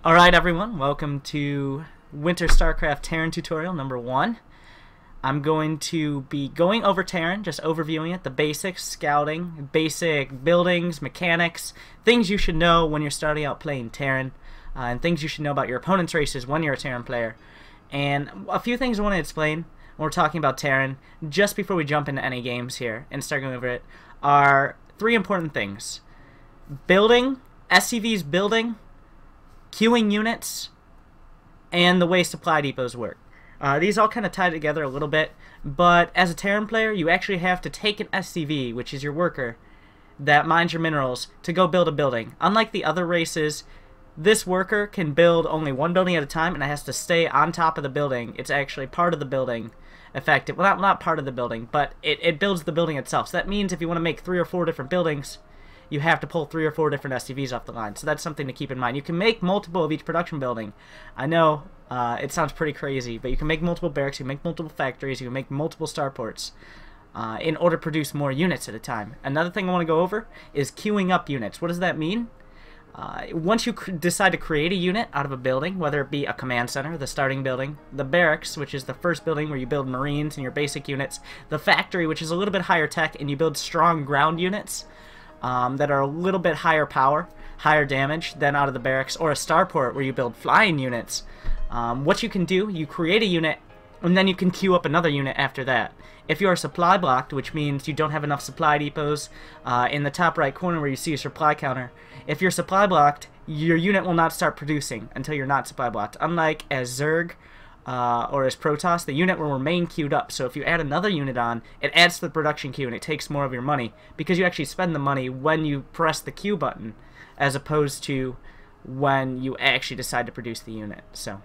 Alright everyone, welcome to Winter Starcraft Terran tutorial number 1. I'm going to be going over Terran, just overviewing it, the basics, scouting, basic buildings, mechanics, things you should know when you're starting out playing Terran, and things you should know about your opponent's races when you're a Terran player. And a few things I want to explain when we're talking about Terran, just before we jump into any games here and start going over it, are 3 important things. Building, SCV's building, queuing units, and the way supply depots work. These all kind of tie together a little bit, but as a Terran player, you actually have to take an SCV, which is your worker, that mines your minerals, to go build a building. Unlike the other races, this worker can build only one building at a time, and it has to stay on top of the building. It's actually part of the building, effective. Well, not part of the building, but it builds the building itself. So that means if you want to make 3 or 4 different buildings, you have to pull 3 or 4 different SCVs off the line. So that's something to keep in mind. You can make multiple of each production building. I know it sounds pretty crazy, but you can make multiple barracks, you can make multiple factories, you can make multiple starports in order to produce more units at a time. Another thing I want to go over is queuing up units. What does that mean? Once you decide to create a unit out of a building, whether it be a command center, the starting building, the barracks, which is the first building where you build marines and your basic units, the factory, which is a little bit higher tech, and you build strong ground units, that are a little bit higher power, higher damage than out of the barracks, or a starport where you build flying units. What you can do, you create a unit, and then you can queue up another unit after that. If you are supply blocked, which means you don't have enough supply depots, in the top right corner where you see your supply counter, if you're supply blocked, your unit will not start producing until you're not supply blocked. Unlike as Zerg, or as Protoss, the unit will remain queued up. So if you add another unit on, it adds to the production queue and it takes more of your money because you actually spend the money when you press the queue button as opposed to when you actually decide to produce the unit. So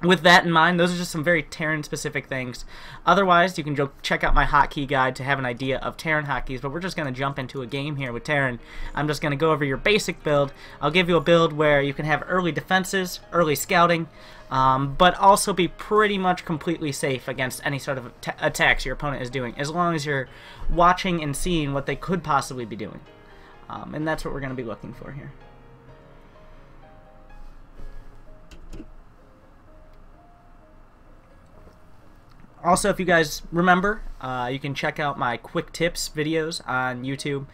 with that in mind, those are just some very Terran specific things. Otherwise, you can go check out my hotkey guide to have an idea of Terran hotkeys, but we're just going to jump into a game here with Terran. I'm just going to go over your basic build. I'll give you a build where you can have early defenses, early scouting, but also be pretty much completely safe against any sort of attacks your opponent is doing, as long as you're watching and seeing what they could possibly be doing. And that's what we're going to be looking for here. Also, if you guys remember, you can check out my quick tips videos on YouTube.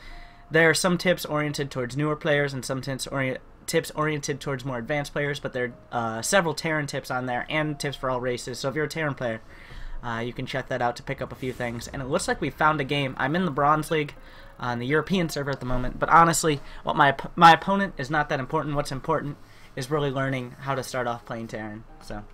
There are some tips oriented towards newer players and some tips oriented towards more advanced players, but there are several Terran tips on there and tips for all races. So if you're a Terran player, you can check that out to pick up a few things. And it looks like we found a game. I'm in the Bronze League on the European server at the moment, but honestly, what my opponent is not that important. What's important is really learning how to start off playing Terran. So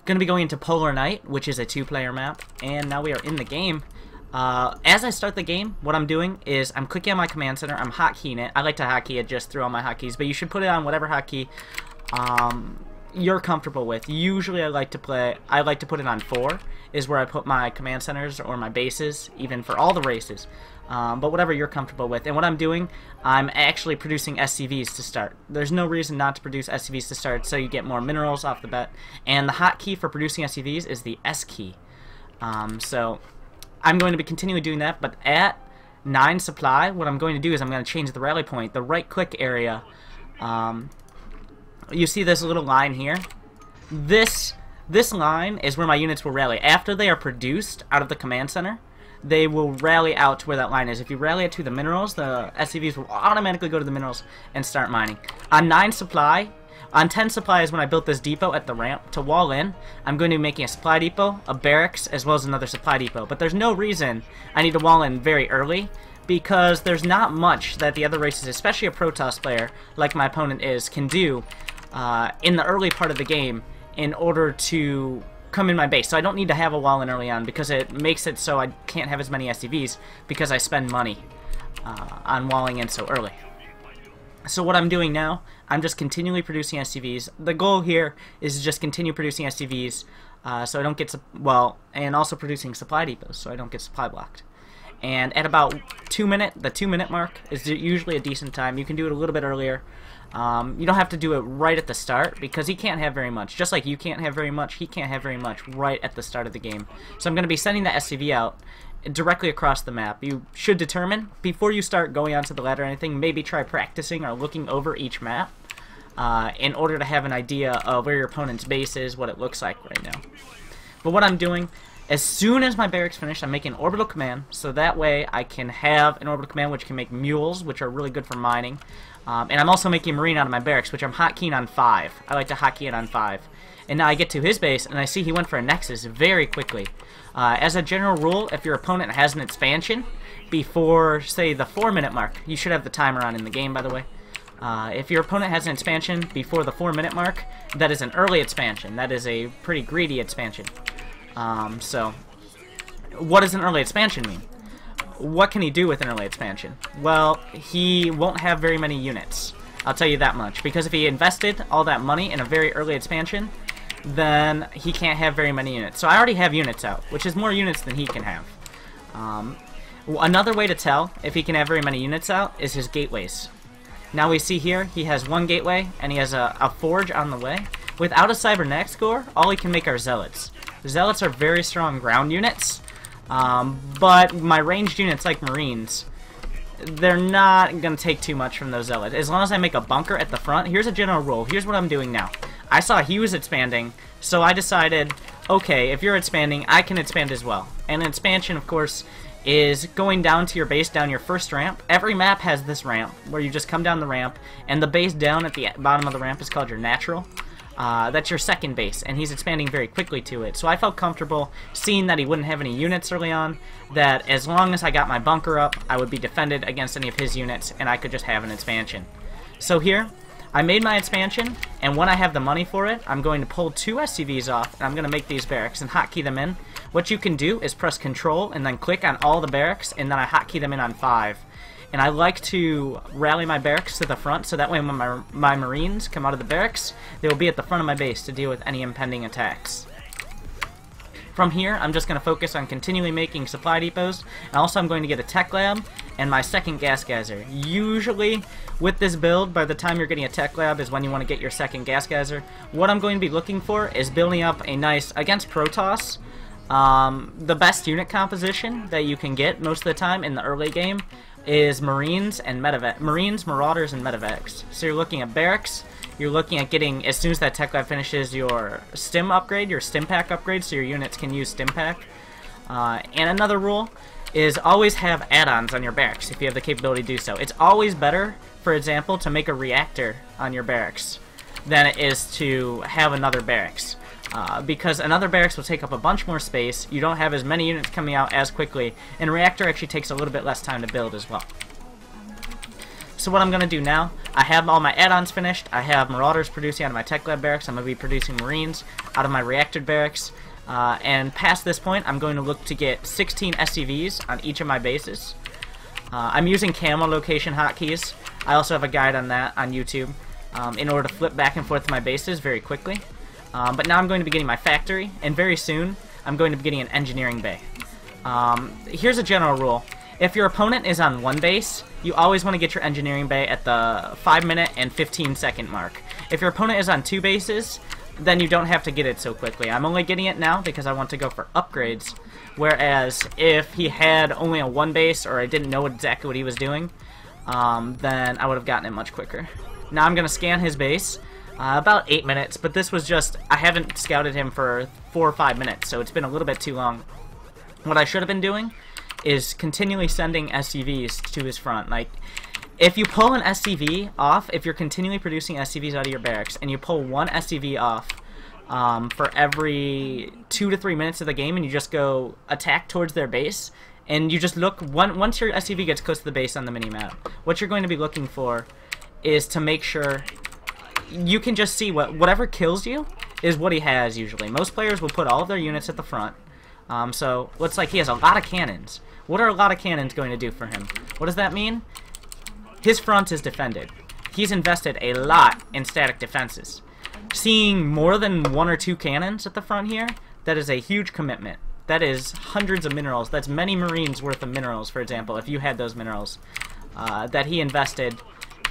going to be going into Polar Night, which is a 2-player map, and now we are in the game. As I start the game, what I'm doing is I'm clicking on my command center, I'm hotkeying it. I like to hotkey it just through all my hotkeys, but you should put it on whatever hotkey you're comfortable with. Usually I like to put it on 4, is where I put my command centers or my bases, even for all the races. But whatever you're comfortable with. And what I'm doing, I'm actually producing SCVs to start. There's no reason not to produce SCVs to start, so you get more minerals off the bat. And the hotkey for producing SCVs is the S key. So I'm going to be continually doing that, but at 9 supply, what I'm going to do is I'm going to change the rally point. The right-click area, you see this little line here? This line is where my units will rally. After they are produced out of the command center, they will rally out to where that line is. If you rally it to the minerals, the SCVs will automatically go to the minerals and start mining. On 9 supply, on 10 supply is when I built this depot at the ramp to wall in. I'm going to be making a supply depot, a barracks, as well as another supply depot. But there's no reason I need to wall in very early, because there's not much that the other races, especially a Protoss player like my opponent is, can do in the early part of the game in order to come in my base. So I don't need to have a wall in early on, because it makes it so I can't have as many SCVs because I spend money on walling in so early. So what I'm doing now, I'm just continually producing SCVs. The goal here is to just continue producing SCVs so I don't get, and also producing supply depots so I don't get supply blocked. And at about the 2-minute mark is usually a decent time. You can do it a little bit earlier. You don't have to do it right at the start, because he can't have very much. Just like you can't have very much, he can't have very much right at the start of the game. So I'm going to be sending the SCV out, directly across the map. You should determine, before you start going onto the ladder or anything, maybe try practicing or looking over each map in order to have an idea of where your opponent's base is, what it looks like right now. But what I'm doing, as soon as my barracks finish, I'm making orbital command, so that way I can have an orbital command which can make mules, which are really good for mining. And I'm also making marine out of my barracks, which I'm hotkeying on 5. I like to hotkey it on 5. And now I get to his base, and I see he went for a nexus very quickly. As a general rule, if your opponent has an expansion before, say, the 4-minute mark, you should have the timer on in the game, by the way. If your opponent has an expansion before the 4-minute mark, that is an early expansion. That is a pretty greedy expansion. So, what does an early expansion mean? What can he do with an early expansion? Well, he won't have very many units. I'll tell you that much. Because if he invested all that money in a very early expansion, then he can't have very many units. So I already have units out, which is more units than he can have. Another way to tell if he can have very many units out is his gateways. Now we see here, he has one gateway, and he has a forge on the way. Without a cybernetics core, all he can make are zealots. Zealots are very strong ground units, but my ranged units like marines, they're not going to take too much from those zealots. As long as I make a bunker at the front, here's a general rule. Here's what I'm doing now. I saw he was expanding, so I decided, okay, if you're expanding, I can expand as well. And an expansion, of course, is going down to your base, down your first ramp. Every map has this ramp, where you just come down the ramp, and the base down at the bottom of the ramp is called your natural. That's your second base, and he's expanding very quickly to it. So I felt comfortable seeing that he wouldn't have any units early on, that as long as I got my bunker up, I would be defended against any of his units, and I could just have an expansion. So here, I made my expansion, and when I have the money for it, I'm going to pull 2 SCVs off, and I'm going to make these barracks and hotkey them in. What you can do is press Control and then click on all the barracks, and then I hotkey them in on 5. And I like to rally my barracks to the front, so that way when my marines come out of the barracks, they will be at the front of my base to deal with any impending attacks. From here, I'm just going to focus on continually making supply depots, and also I'm going to get a tech lab and my second gas geyser. Usually, with this build, by the time you're getting a tech lab is when you want to get your second gas geyser. What I'm going to be looking for is building up a nice, against Protoss, the best unit composition that you can get most of the time in the early game is Marines and Marines, Marauders, and Medevacs. So you're looking at barracks, you're looking at getting, as soon as that tech lab finishes, your stim upgrade, your stim pack upgrade, so your units can use stim pack. And another rule is always have add-ons on your barracks if you have the capability to do so. It's always better, for example, to make a reactor on your barracks than it is to have another barracks. Because another barracks will take up a bunch more space, you don't have as many units coming out as quickly, and a reactor actually takes a little bit less time to build as well. So what I'm going to do now, I have all my add-ons finished, I have Marauders producing out of my Tech Lab barracks, I'm going to be producing Marines out of my reactor barracks, and past this point I'm going to look to get 16 SCVs on each of my bases. I'm using camo location hotkeys. I also have a guide on that on YouTube in order to flip back and forth to my bases very quickly. But now I'm going to be getting my factory, and very soon I'm going to be getting an engineering bay. Here's a general rule. If your opponent is on one base, you always want to get your engineering bay at the 5-minute and 15-second mark. If your opponent is on 2 bases, then you don't have to get it so quickly. I'm only getting it now because I want to go for upgrades, whereas if he had only a 1 base or I didn't know exactly what he was doing, then I would have gotten it much quicker. Now I'm going to scan his base. About 8 minutes, but this was just, I haven't scouted him for 4 or 5 minutes, so it's been a little bit too long. What I should have been doing is continually sending SCVs to his front. Like, if you pull an SCV off, if you're continually producing SCVs out of your barracks, and you pull 1 SCV off for every 2 to 3 minutes of the game, and you just go attack towards their base, and you just look, once your SCV gets close to the base on the minimap, what you're going to be looking for is to make sure you can just see whatever kills you is what he has usually. Most players will put all of their units at the front. So looks like he has a lot of cannons. What are a lot of cannons going to do for him? What does that mean? His front is defended. He's invested a lot in static defenses. Seeing more than 1 or 2 cannons at the front here, that is a huge commitment. That is hundreds of minerals. That's many Marines worth of minerals, for example, if you had those minerals that he invested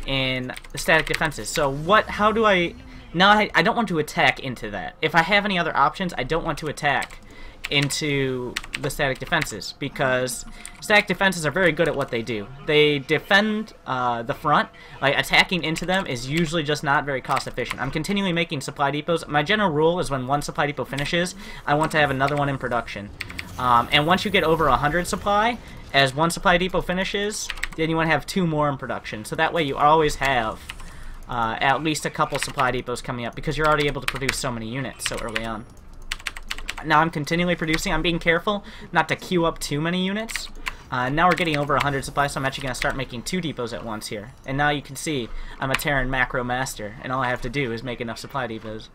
in static defenses. So how do I... Now I don't want to attack into that. If I have any other options, I don't want to attack into the static defenses, because static defenses are very good at what they do. They defend the front. Like, attacking into them is usually just not very cost efficient. I'm continually making supply depots. My general rule is when one supply depot finishes, I want to have another one in production. And once you get over 100 supply, as one supply depot finishes, then you want to have 2 more in production. So that way you always have at least a couple supply depots coming up, because you're already able to produce so many units so early on. Now I'm continually producing. I'm being careful not to queue up too many units. Now we're getting over 100 supply, so I'm actually going to start making 2 depots at once here. And now you can see I'm a Terran macro master, and all I have to do is make enough supply depots.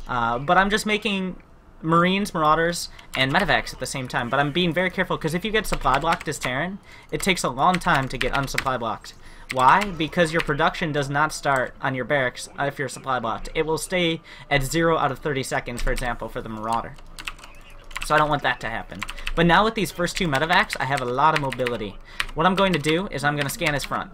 But I'm just making Marines, Marauders, and Medevacs at the same time. But I'm being very careful, because if you get supply blocked as Terran, it takes a long time to get unsupply blocked. Why? Because your production does not start on your barracks if you're supply blocked. It will stay at 0 out of 30 seconds, for example, for the Marauder. So I don't want that to happen. But now with these first 2 medevacs, I have a lot of mobility. What I'm going to do is I'm going to scan his front.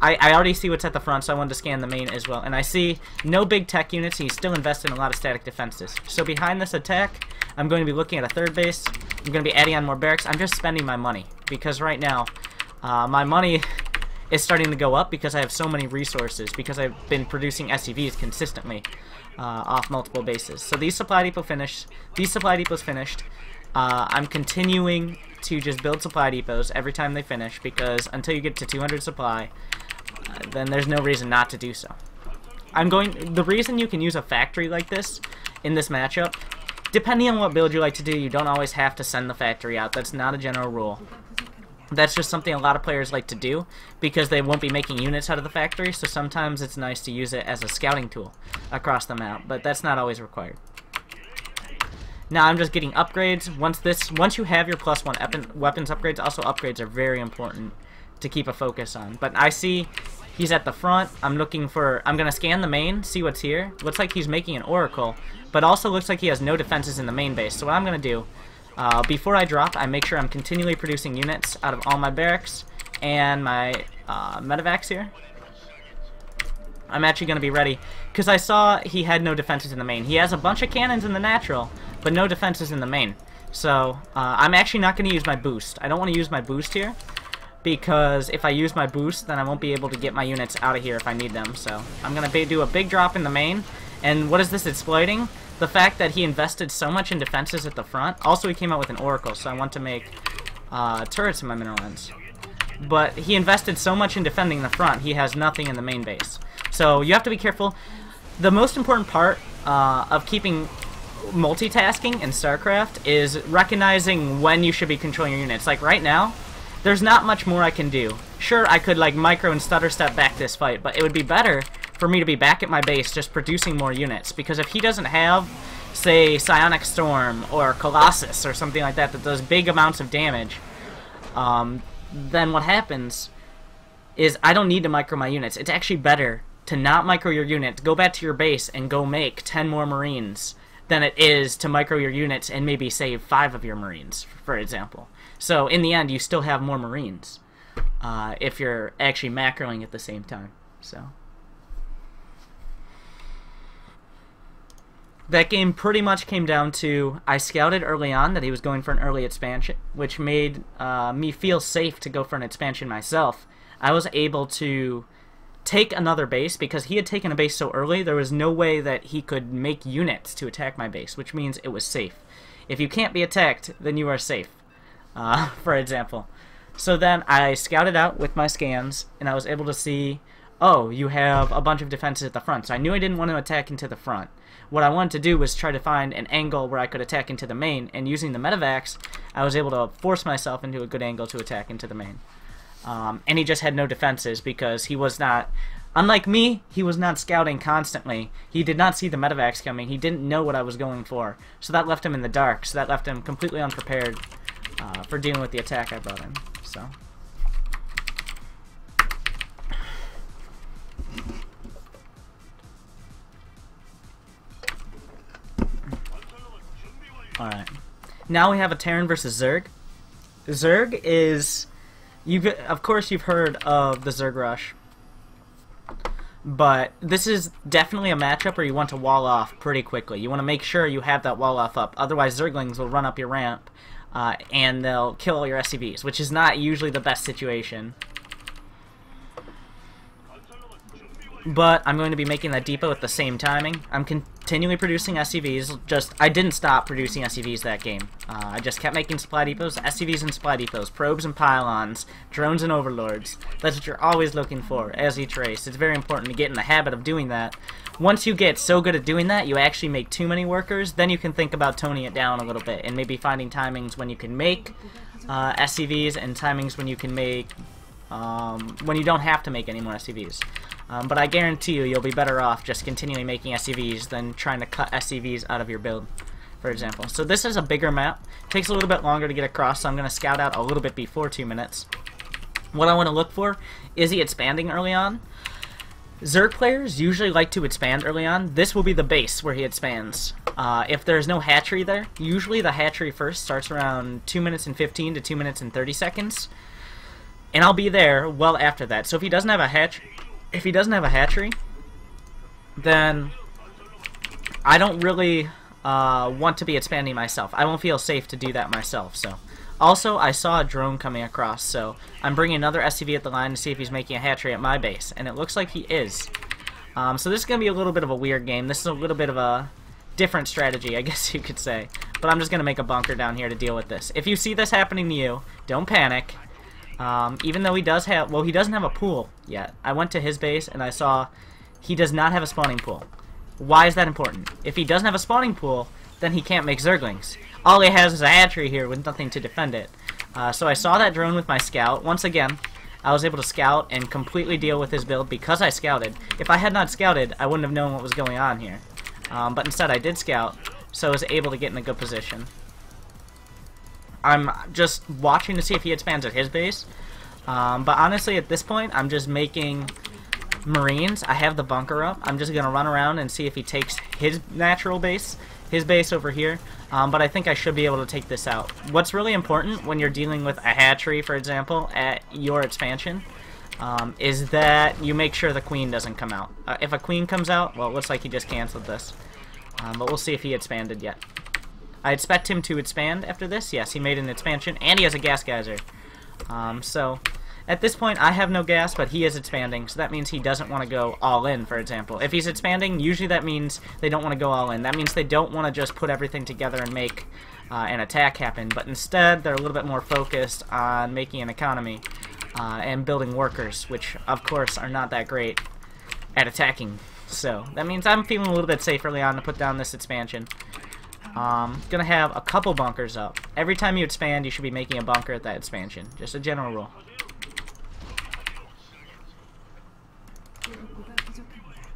I already see what's at the front, so I wanted to scan the main as well. And I see no big tech units. He's still invested in a lot of static defenses. So behind this attack, I'm going to be looking at a 3rd base. I'm going to be adding on more barracks. I'm just spending my money, because right now my money is starting to go up because I have so many resources, because I've been producing SCVs consistently off multiple bases. So these supply depots finished. I'm continuing to just build supply depots every time they finish, because until you get to 200 supply, then there's no reason not to do so. The reason you can use a factory like this in this matchup, depending on what build you like to do, you don't always have to send the factory out. That's not a general rule. That's just something a lot of players like to do, because they won't be making units out of the factory, so sometimes it's nice to use it as a scouting tool across the map, but that's not always required. Now I'm just getting upgrades. Once you have your +1 weapons upgrades, also upgrades are very important to keep a focus on. But I see he's at the front. I'm going to scan the main, see what's here. Looks like he's making an Oracle, but also looks like he has no defenses in the main base. So what I'm going to do, before I drop, I make sure I'm continually producing units out of all my barracks and my medevacs here. I'm actually going to be ready, because I saw he had no defenses in the main. He has a bunch of cannons in the natural, but no defenses in the main. So I'm actually not going to use my boost. I don't want to use my boost here, because if I use my boost, then I won't be able to get my units out of here if I need them. So I'm going to do a big drop in the main. And what is this exploiting? The fact that he invested so much in defenses at the front. Also, he came out with an Oracle, so I want to make turrets in my mineral ends. But he invested so much in defending the front, he has nothing in the main base. So you have to be careful. The most important part of keeping multitasking in StarCraft is recognizing when you should be controlling your units. Like right now, there's not much more I can do. Sure, I could like micro and stutter step back this fight, but it would be better for me to be back at my base just producing more units, because if he doesn't have, say, Psionic Storm or Colossus or something like that that does big amounts of damage, then what happens is I don't need to micro my units. It's actually better to not micro your units, go back to your base and go make 10 more Marines, than it is to micro your units and maybe save 5 of your Marines, for example. So in the end, you still have more Marines if you're actually macroing at the same time. So that game pretty much came down to, I scouted early on that he was going for an early expansion, which made me feel safe to go for an expansion myself. I was able to take another base, because he had taken a base so early, there was no way that he could make units to attack my base, which means it was safe. If you can't be attacked, then you are safe, for example. So then I scouted out with my scans, and I was able to see, oh, you have a bunch of defenses at the front. So I knew I didn't want to attack into the front. What I wanted to do was try to find an angle where I could attack into the main, and using the medevacs, I was able to force myself into a good angle to attack into the main. And he just had no defenses, because he was not, unlike me, he was not scouting constantly. He did not see the medevacs coming. He didn't know what I was going for. So that left him in the dark. So that left him completely unprepared for dealing with the attack I brought in. So alright. Now we have a Terran versus Zerg. Zerg is... of course you've heard of the Zerg Rush. But this is definitely a matchup where you want to wall off pretty quickly. You want to make sure you have that wall off up. Otherwise, Zerglings will run up your ramp, and they'll kill all your SCVs, which is not usually the best situation. But I'm going to be making that depot at the same timing. I'm continually producing SCVs. I didn't stop producing SCVs that game. I just kept making supply depots, SCVs and supply depots, probes and pylons, drones and overlords. That's what you're always looking for as each race. It's very important to get in the habit of doing that. Once you get so good at doing that, you actually make too many workers, then you can think about toning it down a little bit and maybe finding timings when you can make SCVs and timings when you can make when you don't have to make any more SCVs. But I guarantee you'll be better off just continually making SCVs than trying to cut SCVs out of your build, for example. So this is a bigger map. Takes a little bit longer to get across, so I'm going to scout out a little bit before 2 minutes. What I want to look for, is he expanding early on? Zerg players usually like to expand early on. This will be the base where he expands. If there's no hatchery there, usually the hatchery first starts around 2 minutes and 15 to 2 minutes and 30 seconds. And I'll be there well after that. So if he doesn't have a hatchery, then I don't really want to be expanding myself. I won't feel safe to do that myself. So, also, I saw a drone coming across, so I'm bringing another SCV at the line to see if he's making a hatchery at my base, and it looks like he is. So this is going to be a little bit of a weird game. This is a little bit of a different strategy, I guess you could say. But I'm just going to make a bunker down here to deal with this. If you see this happening to you, don't panic. Even though he does have, well, he doesn't have a pool yet. I went to his base and I saw he does not have a spawning pool. Why is that important? If he doesn't have a spawning pool, then he can't make Zerglings. All he has is a hatchery here with nothing to defend it. So I saw that drone with my scout. Once again, I was able to scout and completely deal with his build because I scouted. If I had not scouted, I wouldn't have known what was going on here. But instead I did scout, so I was able to get in a good position. I'm just watching to see if he expands at his base. But honestly, at this point, I'm just making Marines. I have the bunker up. I'm just going to run around and see if he takes his natural base, his base over here. But I think I should be able to take this out. What's really important when you're dealing with a hatchery, for example, at your expansion, is that you make sure the queen doesn't come out. If a queen comes out, well, it looks like he just canceled this. But we'll see if he expanded yet. I expect him to expand after this. Yes, he made an expansion, and he has a gas geyser. So, at this point, I have no gas, but he is expanding, so that means he doesn't want to go all in, for example. If he's expanding, usually that means they don't want to go all in. That means they don't want to just put everything together and make an attack happen, but instead, they're a little bit more focused on making an economy and building workers, which, of course, are not that great at attacking. So, that means I'm feeling a little bit safe early on to put down this expansion. Gonna have a couple bunkers up. Every time you expand, you should be making a bunker at that expansion. Just a general rule.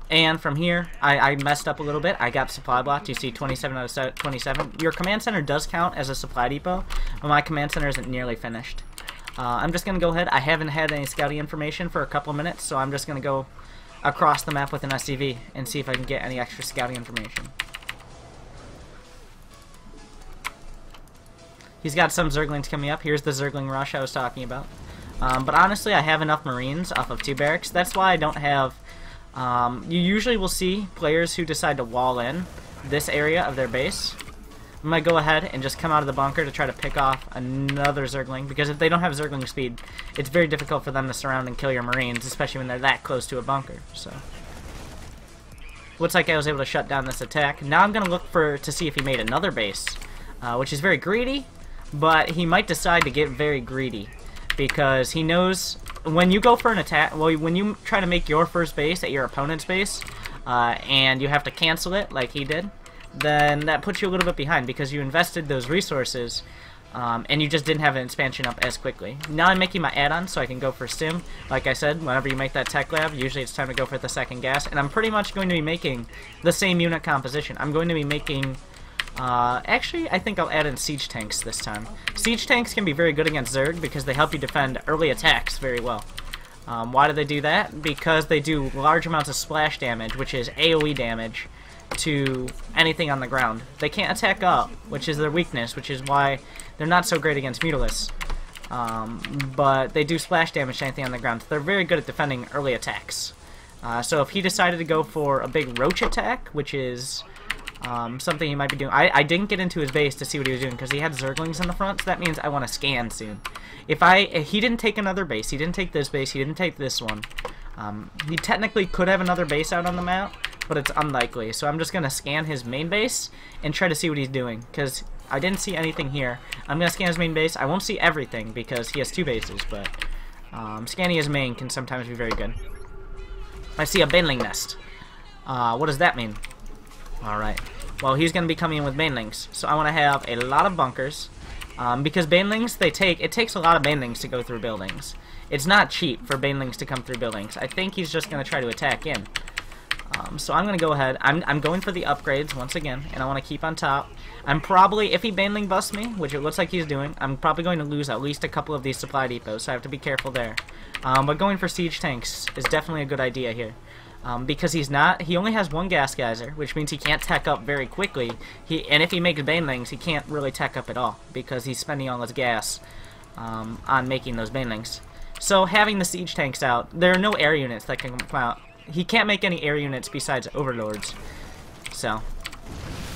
And from here, I messed up a little bit. I got supply blocked. You see 27 out of 27. Your command center does count as a supply depot, but my command center isn't nearly finished. I'm just gonna go ahead. I haven't had any scouting information for a couple of minutes, so I'm just gonna go across the map with an SCV and see if I can get any extra scouting information. He's got some Zerglings coming up. Here's the Zergling rush I was talking about. But honestly, I have enough Marines off of 2 barracks. That's why I don't have... you usually will see players who decide to wall in this area of their base. I'm going to go ahead and just come out of the bunker to try to pick off another Zergling. Because if they don't have Zergling speed, it's very difficult for them to surround and kill your Marines, especially when they're that close to a bunker. So, looks like I was able to shut down this attack. Now I'm going to look to see if he made another base, which is very greedy. But he might decide to get very greedy because he knows when you go for an attack, well, when you try to make your first base at your opponent's base and you have to cancel it like he did, then that puts you a little bit behind because you invested those resources and you just didn't have an expansion up as quickly. Now I'm making my add-on so I can go for Stim. Like I said, whenever you make that tech lab, usually it's time to go for the second gas, and I'm pretty much going to be making the same unit composition. I'm going to be making... actually, I think I'll add in siege tanks this time. Siege tanks can be very good against Zerg because they help you defend early attacks very well. Why do they do that? Because they do large amounts of splash damage, which is AoE damage, to anything on the ground. They can't attack up, which is their weakness, which is why they're not so great against Mutalisks. But they do splash damage to anything on the ground. So they're very good at defending early attacks. So if he decided to go for a big roach attack, which is something he might be doing. I didn't get into his base to see what he was doing because he had zerglings in the front, so that means I want to scan soon. If he didn't take another base, he didn't take this base, he didn't take this one. He technically could have another base out on the map, but it's unlikely. So I'm just going to scan his main base and try to see what he's doing, because I didn't see anything here. I'm going to scan his main base. I won't see everything because he has 2 bases, but scanning his main can sometimes be very good. I see a baneling nest. What does that mean? Alright. Well, he's going to be coming in with banelings. So I want to have a lot of bunkers. Because banelings, it takes a lot of banelings to go through buildings. It's not cheap for banelings to come through buildings. I think he's just going to try to attack in. So I'm going to go ahead. I'm going for the upgrades once again, and I want to keep on top. I'm probably, if he baneling busts me, which it looks like he's doing, I'm probably going to lose at least a couple of these supply depots, so I have to be careful there. But going for siege tanks is definitely a good idea here. Because he only has 1 gas geyser, which means he can't tech up very quickly. And if he makes banelings, he can't really tech up at all, because he's spending all his gas on making those banelings. So having the siege tanks out, there are no air units that can come out. He can't make any air units besides overlords. So,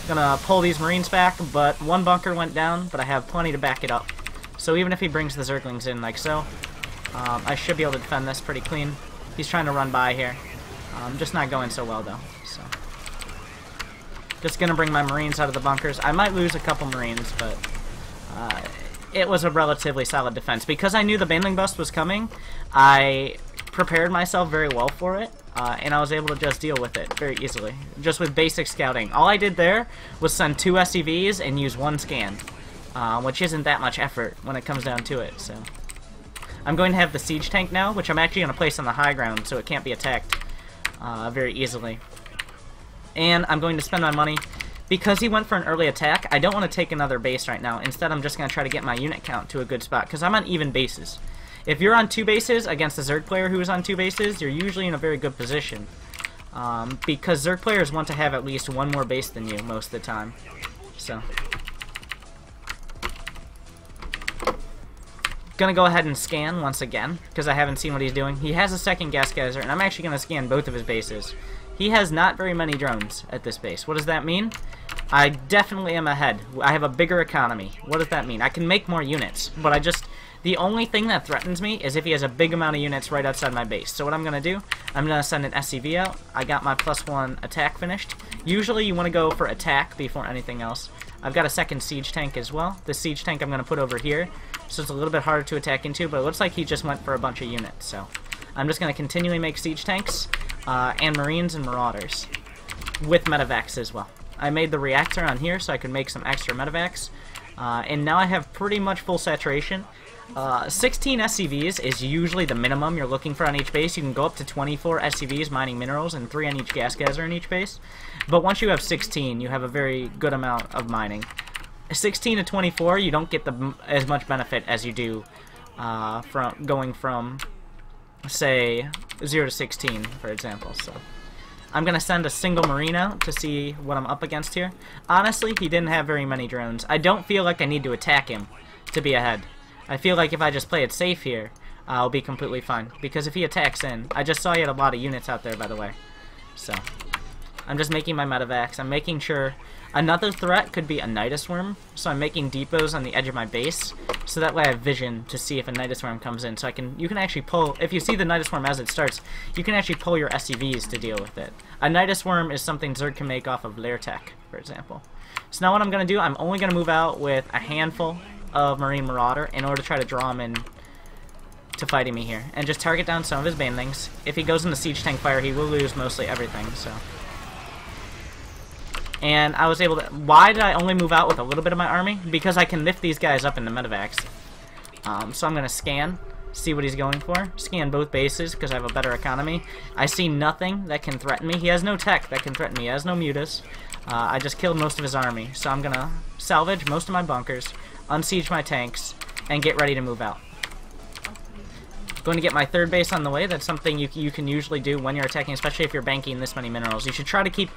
gonna pull these marines back, but 1 bunker went down, but I have plenty to back it up. So even if he brings the zerglings in like so, I should be able to defend this pretty clean. He's trying to run by here. Just not going so well though. So, just gonna bring my marines out of the bunkers. I might lose a couple marines, but it was a relatively solid defense. Because I knew the baneling bust was coming, I prepared myself very well for it, and I was able to just deal with it very easily, just with basic scouting. All I did there was send 2 SCVs and use 1 scan, which isn't that much effort when it comes down to it. So I'm going to have the siege tank now, which I'm actually going to place on the high ground so it can't be attacked very easily. And I'm going to spend my money. Because he went for an early attack, I don't want to take another base right now. Instead, I'm just going to try to get my unit count to a good spot, because I'm on even bases. If you're on 2 bases against a Zerg player who is on 2 bases, you're usually in a very good position. Because Zerg players want to have at least 1 more base than you most of the time. So, gonna go ahead and scan once again, because I haven't seen what he's doing. He has a 2nd gas geyser, and I'm actually going to scan both of his bases. He has not very many drones at this base. What does that mean? I definitely am ahead. I have a bigger economy. What does that mean? I can make more units, but the only thing that threatens me is if he has a big amount of units right outside my base. So what I'm going to do, I'm going to send an SCV out. I got my +1 attack finished. Usually you want to go for attack before anything else. I've got a 2nd siege tank as well. The siege tank I'm going to put over here, so it's a little bit harder to attack into, but it looks like he just went for a bunch of units. So I'm just going to continually make siege tanks and marines and marauders with medevacs as well. I made the reactor on here so I could make some extra medevacs, and now I have pretty much full saturation. 16 SCVs is usually the minimum you're looking for on each base. You can go up to 24 SCVs mining minerals and 3 on each gas geyser in each base. But once you have 16, you have a very good amount of mining. 16 to 24, you don't get as much benefit as you do from going from, say, 0 to 16, for example. So I'm going to send a single marine out to see what I'm up against here. Honestly, he didn't have very many drones. I don't feel like I need to attack him to be ahead. I feel like if I just play it safe here, I'll be completely fine. Because if he attacks in, I just saw he had a lot of units out there, by the way. So I'm just making my medevacs. I'm making sure. Another threat could be a Nidus worm, so I'm making depots on the edge of my base, so that way I have vision to see if a Nidus worm comes in. So you can actually pull, if you see the Nidus worm as it starts, you can actually pull your SCVs to deal with it. A Nidus worm is something Zerg can make off of lair tech, for example. So now what I'm going to do, I'm only going to move out with a handful of Marine Marauder in order to try to draw him in to fighting me here, and just target down some of his banelings. If he goes into siege tank fire, he will lose mostly everything. So, and I was able to. Why did I only move out with a little bit of my army? Because I can lift these guys up into medevacs. So I'm gonna scan, see what he's going for. Scan both bases because I have a better economy. I see nothing that can threaten me. He has no tech that can threaten me. He has no mutas. I just killed most of his army, so I'm gonna salvage most of my bunkers, unsiege my tanks, and get ready to move out. Going to get my 3rd base on the way. That's something you can usually do when you're attacking, especially if you're banking this many minerals. You should try to keep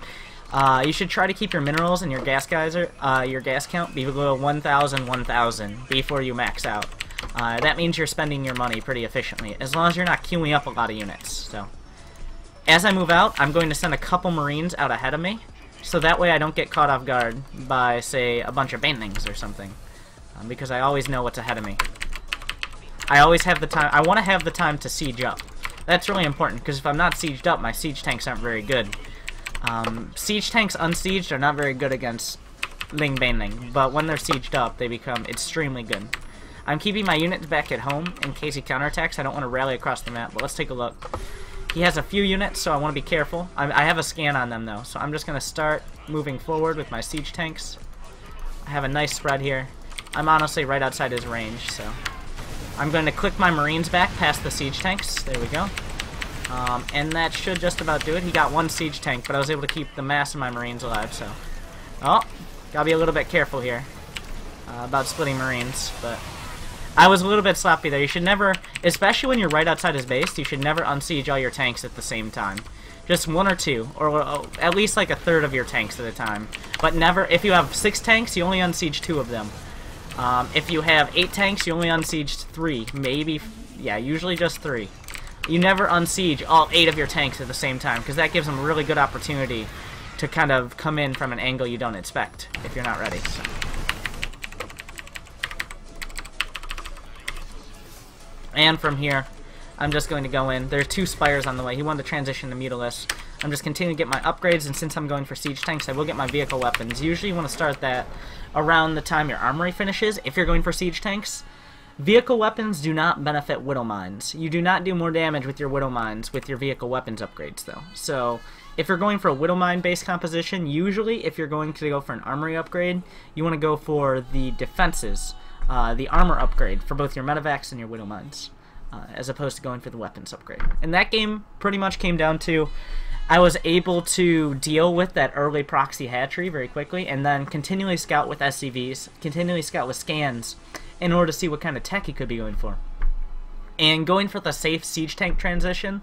your minerals and your gas geyser, your gas count below 1,000 before you max out. That means you're spending your money pretty efficiently, as long as you're not queuing up a lot of units. So as I move out, I'm going to send a couple Marines out ahead of me, so that way I don't get caught off guard by, say, a bunch of banelings or something, because I always know what's ahead of me. I always have the time. I want to have the time to siege up. That's really important, because if I'm not sieged up, my siege tanks aren't very good. Siege tanks unsieged are not very good against Ling Banling, but when they're sieged up, they become extremely good. I'm keeping my units back at home in case he counterattacks. I don't want to rally across the map, but let's take a look. He has a few units, so I want to be careful. I have a scan on them, though, so I'm just going to start moving forward with my siege tanks. I have a nice spread here. I'm honestly right outside his range, so I'm going to click my Marines back past the siege tanks. There we go. And that should just about do it. He got one siege tank, but I was able to keep the mass of my Marines alive, so... Oh, gotta be a little bit careful here about splitting Marines, but... I was a little bit sloppy there. You should never, especially when you're right outside his base, you should never unsiege all your tanks at the same time. Just one or two, or at least like a third of your tanks at a time. But never, if you have 6 tanks, you only unsiege 2 of them. If you have 8 tanks, you only unsiege 3. Maybe, yeah, usually just 3. You never unsiege all 8 of your tanks at the same time, because that gives them a really good opportunity to kind of come in from an angle you don't expect, if you're not ready. So. And from here, I'm just going to go in. There are 2 spires on the way. He wanted to transition to Mutalisk. I'm just continuing to get my upgrades, and since I'm going for siege tanks, I will get my vehicle weapons. Usually you want to start that around the time your armory finishes, if you're going for siege tanks. Vehicle weapons do not benefit Widow Mines. You do not do more damage with your Widow Mines with your vehicle weapons upgrades, though. So, if you're going for a Widow Mine-based composition, usually if you're going to go for an armory upgrade, you want to go for the defenses. The armor upgrade for both your medevacs and your Widow Mines, as opposed to going for the weapons upgrade. And that game pretty much came down to I was able to deal with that early proxy hatchery very quickly, and then continually scout with SCVs, continually scout with scans, in order to see what kind of tech he could be going for. And going for the safe siege tank transition,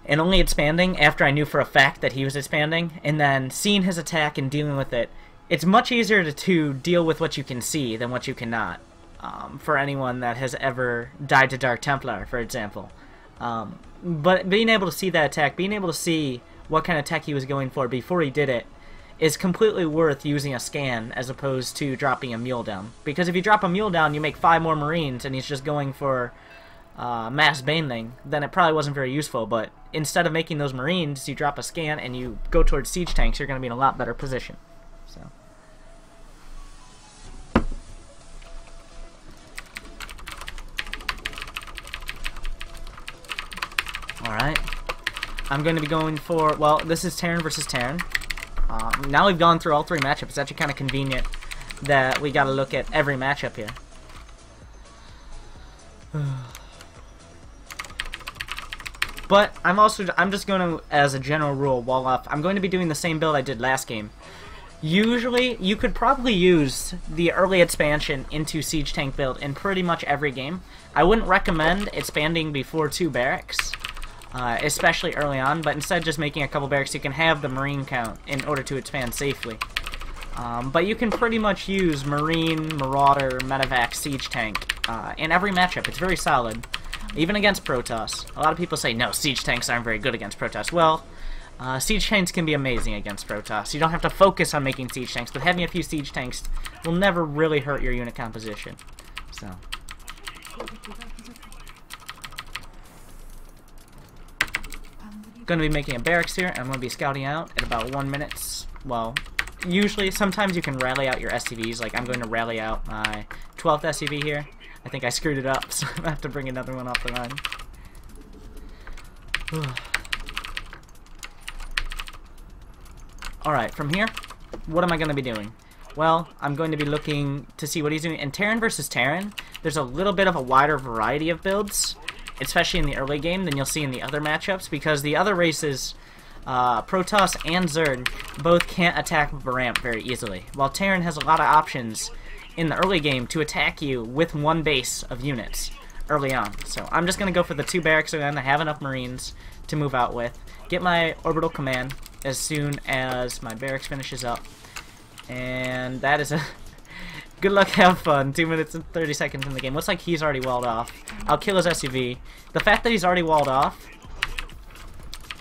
and only expanding after I knew for a fact that he was expanding, and then seeing his attack and dealing with it, it's much easier to deal with what you can see than what you cannot, for anyone that has ever died to Dark Templar, for example. But being able to see that attack, being able to see what kind of tech he was going for before he did it, is completely worth using a scan as opposed to dropping a mule down. Because if you drop a mule down, you make 5 more Marines, and he's just going for mass baneling, then it probably wasn't very useful. But instead of making those Marines, you drop a scan and you go towards siege tanks, you're going to be in a lot better position. So. Alright, I'm going to be going for, well, this is Terran versus Terran. Now we've gone through all 3 matchups. It's actually kind of convenient that we got to look at every matchup here. But I'm just going to, as a general rule, wall off. I'm going to be doing the same build I did last game. Usually, you could probably use the early expansion into siege tank build in pretty much every game. I wouldn't recommend expanding before 2 barracks. Especially early on, but instead just making a couple barracks, you can have the Marine count in order to expand safely. But you can pretty much use Marine, Marauder, Medevac, Siege Tank in every matchup. It's very solid, even against Protoss. A lot of people say, no, Siege Tanks aren't very good against Protoss. Well, Siege Tanks can be amazing against Protoss. You don't have to focus on making Siege Tanks, but having a few Siege Tanks will never really hurt your unit composition. So... going to be making a barracks here, and I'm going to be scouting out at about 1 minute. Well, usually, sometimes you can rally out your SCVs, like I'm going to rally out my 12th SCV here. I think I screwed it up, so I'm going to have to bring another one off the line. Alright, from here, what am I going to be doing? Well, I'm going to be looking to see what he's doing. In Terran versus Terran, there's a little bit of a wider variety of builds, especially in the early game, than you'll see in the other matchups, because the other races, Protoss and Zerg, both can't attack Varamp very easily, while Terran has a lot of options in the early game to attack you with 1 base of units early on. So I'm just going to go for the 2 barracks again. I have enough Marines to move out with, get my orbital command as soon as my barracks finishes up, and that is a... Good luck, have fun. 2 minutes and 30 seconds in the game. Looks like he's already walled off. I'll kill his SUV. The fact that he's already walled off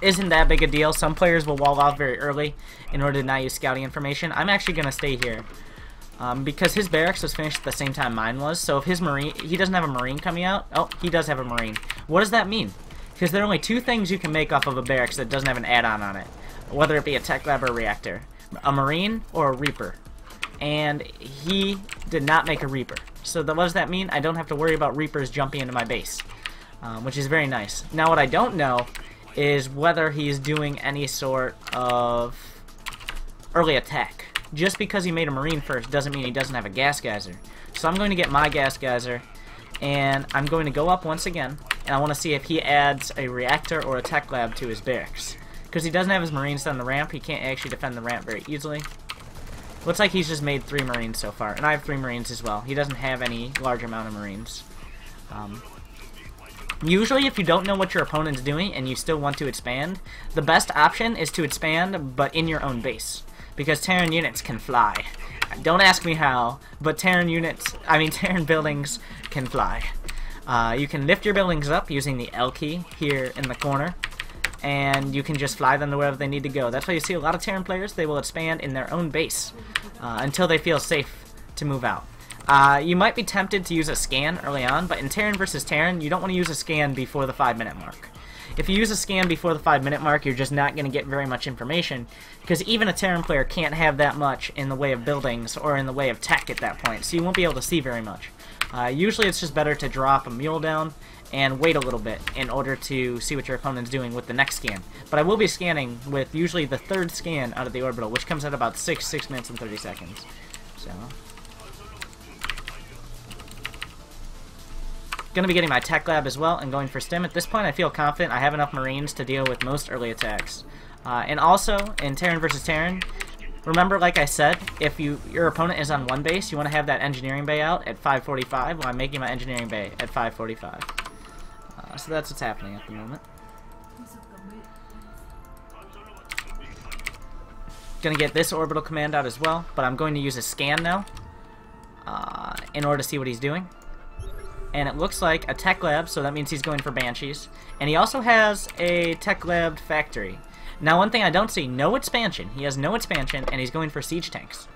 isn't that big a deal. Some players will wall off very early in order to not use scouting information. I'm actually going to stay here because his barracks was finished at the same time mine was. So if his marine, he doesn't have a marine coming out. Oh, he does have a marine. What does that mean? Because there are only two things you can make off of a barracks that doesn't have an add-on on it, whether it be a tech lab or a reactor. A marine or a reaper. And he did not make a reaper. So what does that mean? I don't have to worry about reapers jumping into my base, which is very nice. Now what I don't know is whether he's doing any sort of early attack. Just because he made a marine first doesn't mean he doesn't have a gas geyser. So I'm going to get my gas geyser, and I'm going to go up once again, and I want to see if he adds a reactor or a tech lab to his barracks. Because he doesn't have his marines on the ramp, he can't actually defend the ramp very easily. Looks like he's just made 3 marines so far, and I have 3 marines as well. He doesn't have any large amount of marines. Usually, if you don't know what your opponent's doing and you still want to expand, the best option is to expand, but in your own base. Because Terran units can fly. Don't ask me how, but Terran buildings can fly. You can lift your buildings up using the L key here in the corner, and you can just fly them to wherever they need to go. That's why you see a lot of Terran players, they will expand in their own base until they feel safe to move out. You might be tempted to use a scan early on, but in Terran versus Terran, you don't want to use a scan before the 5-minute mark. If you use a scan before the 5-minute mark, you're just not going to get very much information, because even a Terran player can't have that much in the way of buildings or in the way of tech at that point, so you won't be able to see very much. Usually it's just better to drop a mule down and wait a little bit in order to see what your opponent's doing with the next scan. But I will be scanning with usually the 3rd scan out of the orbital, which comes at about 6 minutes and 30 seconds. So, gonna be getting my tech lab as well and going for stim. At this point I feel confident I have enough marines to deal with most early attacks. And also, in Terran versus Terran, remember, like I said, if your opponent is on one base, you want to have that engineering bay out at 5:45 while I'm making my engineering bay at 5:45. So that's what's happening at the moment. Gonna get this orbital command out as well, but I'm going to use a scan now in order to see what he's doing. And it looks like a tech lab, so that means he's going for banshees. And he also has a tech lab factory. Now, one thing I don't see, no expansion. He has no expansion, and he's going for siege tanks.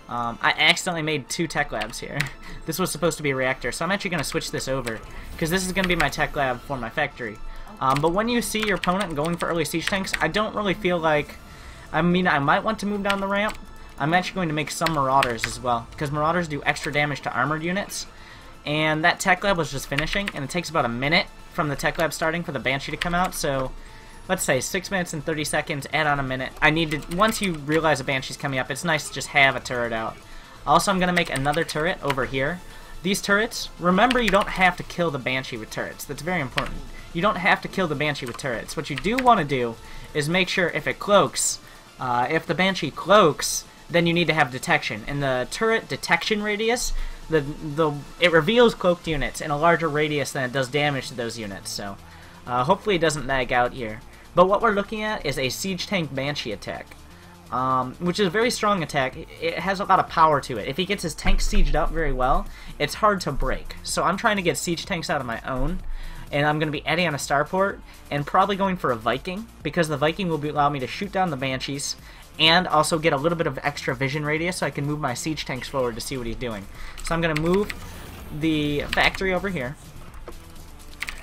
I accidentally made 2 tech labs here. This was supposed to be a reactor, so I'm actually going to switch this over, because this is going to be my tech lab for my factory. But when you see your opponent going for early siege tanks, I don't really feel like... I mean, I might want to move down the ramp. I'm actually going to make some marauders as well, because marauders do extra damage to armored units. And that tech lab was just finishing, and it takes about a minute from the tech lab starting for the Banshee to come out, so let's say 6 minutes and 30 seconds, add on a minute. I need to, once you realize a Banshee's coming up, it's nice to just have a turret out. Also, I'm going to make another turret over here. These turrets, remember you don't have to kill the Banshee with turrets. That's very important. You don't have to kill the Banshee with turrets. What you do want to do is make sure if it cloaks, if the Banshee cloaks, then you need to have detection. And the turret detection radius, it reveals cloaked units in a larger radius than it does damage to those units, so hopefully it doesn't lag out here. But what we're looking at is a siege tank Banshee attack, which is a very strong attack. It has a lot of power to it. If he gets his tank sieged up very well, it's hard to break. So I'm trying to get siege tanks out of my own, and I'm going to be adding on a starport, and probably going for a Viking, because the Viking will allow me to shoot down the Banshees, and also get a little bit of extra vision radius so I can move my siege tanks forward to see what he's doing. So I'm going to move the factory over here,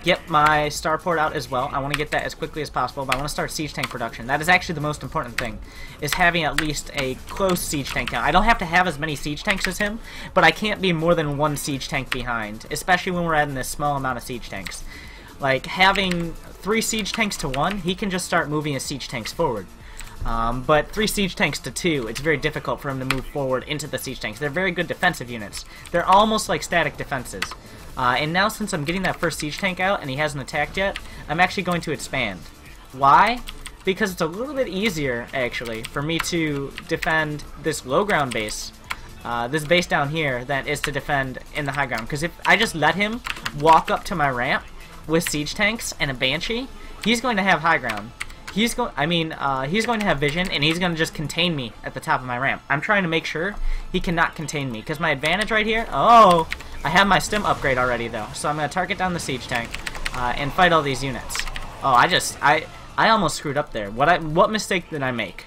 get my starport out as well. I want to get that as quickly as possible, but I want to start siege tank production. That is actually the most important thing, is having at least a close siege tank count. I don't have to have as many siege tanks as him, but I can't be more than 1 siege tank behind, especially when we're adding this small amount of siege tanks. Like, having 3 siege tanks to 1, he can just start moving his siege tanks forward. But 3 siege tanks to 2, it's very difficult for him to move forward into the siege tanks. They're very good defensive units. They're almost like static defenses. And now, since I'm getting that first siege tank out and he hasn't attacked yet, I'm actually going to expand. Why? Because it's a little bit easier, actually, for me to defend this low ground base, this base down here, than it is to defend in the high ground. Because if I just let him walk up to my ramp with siege tanks and a Banshee, he's going to have high ground. He's going to have vision, and he's going to just contain me at the top of my ramp. I'm trying to make sure he cannot contain me, because my advantage right here, oh, I have my stim upgrade already, though. So I'm going to target down the siege tank and fight all these units. Oh, I almost screwed up there. What mistake did I make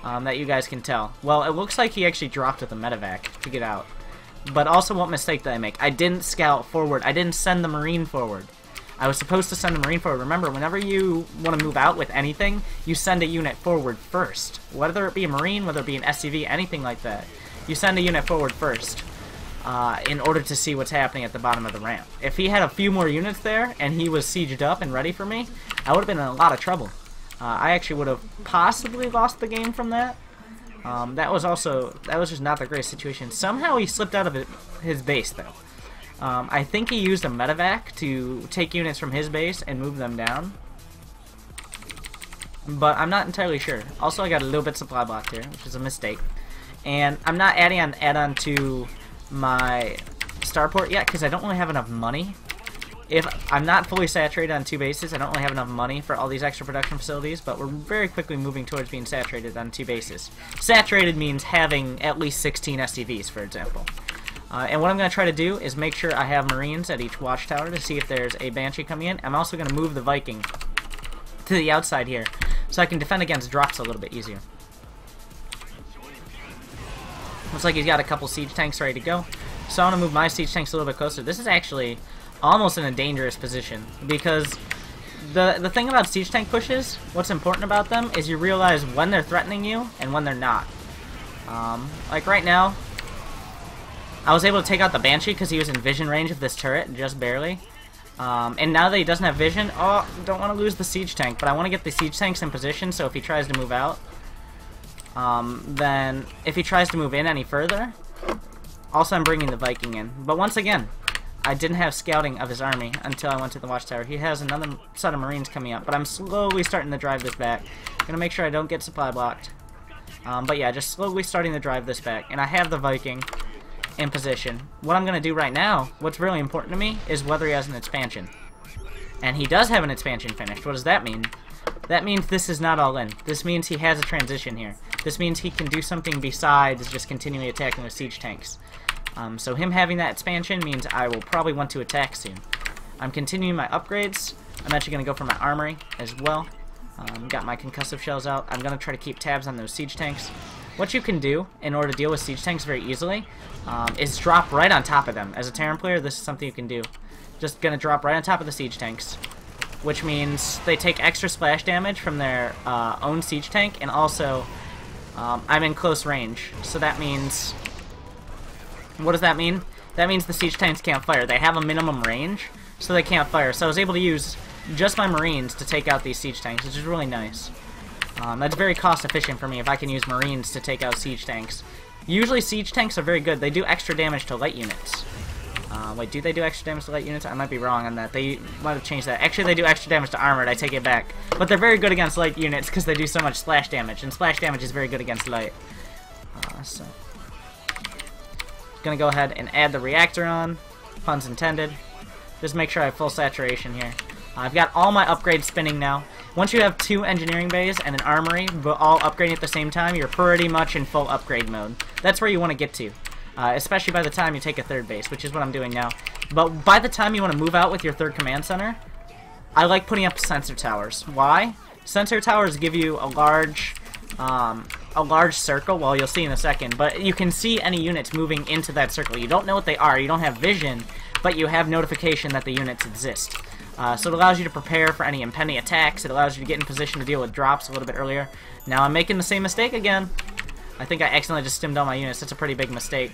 that you guys can tell? Well, it looks like he actually dropped with the medevac to get out. But also, what mistake did I make? I didn't scout forward. I didn't send the Marine forward. I was supposed to send a Marine forward. Remember, whenever you want to move out with anything, you send a unit forward first. Whether it be a Marine, whether it be an SCV, anything like that. You send a unit forward first in order to see what's happening at the bottom of the ramp. If he had a few more units there and he was sieged up and ready for me, I would have been in a lot of trouble. I actually would have possibly lost the game from that. That was just not the greatest situation. Somehow he slipped out of his base, though. I think he used a medevac to take units from his base and move them down. But I'm not entirely sure. Also, I got a little bit supply blocked here, which is a mistake. And I'm not adding an add-on to my starport yet because I don't really have enough money. If I'm not fully saturated on 2 bases, I don't really have enough money for all these extra production facilities, but we're very quickly moving towards being saturated on 2 bases. Saturated means having at least 16 SCVs, for example. And what I'm going to try to do is make sure I have Marines at each watchtower to see if there's a Banshee coming in. I'm also going to move the Viking to the outside here so I can defend against drops a little bit easier. Looks like he's got a couple siege tanks ready to go. So I want to move my siege tanks a little bit closer. This is actually almost in a dangerous position because the thing about siege tank pushes, what's important about them is you realize when they're threatening you and when they're not. Like right now, I was able to take out the Banshee because he was in vision range of this turret, just barely. And now that he doesn't have vision, oh, don't want to lose the siege tank, but I want to get the siege tanks in position so if he tries to move out, then if he tries to move in any further, also I'm bringing the Viking in. But once again, I didn't have scouting of his army until I went to the watchtower. He has another set of Marines coming up, but I'm slowly starting to drive this back. Gonna make sure I don't get supply blocked. But yeah, just slowly starting to drive this back. And I have the Viking in position. What I'm gonna do right now, what's really important to me, is whether he has an expansion. And he does have an expansion finished. What does that mean? That means this is not all in. This means he has a transition here. This means he can do something besides just continually attacking with siege tanks. So him having that expansion means I will probably want to attack soon. I'm continuing my upgrades. I'm actually going to go for my armory as well. Got my concussive shells out. I'm going to try to keep tabs on those siege tanks. What you can do in order to deal with siege tanks very easily is drop right on top of them. As a Terran player, this is something you can do. Just going to drop right on top of the siege tanks, which means they take extra splash damage from their own siege tank, and also I'm in close range. So that means... What does that mean? That means the siege tanks can't fire. They have a minimum range, so they can't fire. So I was able to use just my Marines to take out these siege tanks, which is really nice. That's very cost efficient for me if I can use Marines to take out siege tanks. Usually siege tanks are very good. They do extra damage to light units. Wait, do they do extra damage to light units? I might be wrong on that. They might have changed that. Actually, they do extra damage to armored. I take it back. But they're very good against light units because they do so much splash damage, and splash damage is very good against light. So gonna go ahead and add the reactor on. Puns intended. Just make sure I have full saturation here. I've got all my upgrades spinning now. Once you have 2 engineering bays and an armory, but all upgrading at the same time, you're pretty much in full upgrade mode. That's where you want to get to. Especially by the time you take a 3rd base, which is what I'm doing now. But by the time you want to move out with your 3rd command center, I like putting up sensor towers. Why? Sensor towers give you a large circle, well, you'll see in a second, but you can see any units moving into that circle. You don't know what they are, you don't have vision, but you have notification that the units exist. So it allows you to prepare for any impending attacks. It allows you to get in position to deal with drops a little bit earlier. Now I'm making the same mistake again. I think I accidentally just stimmed all my units. That's a pretty big mistake.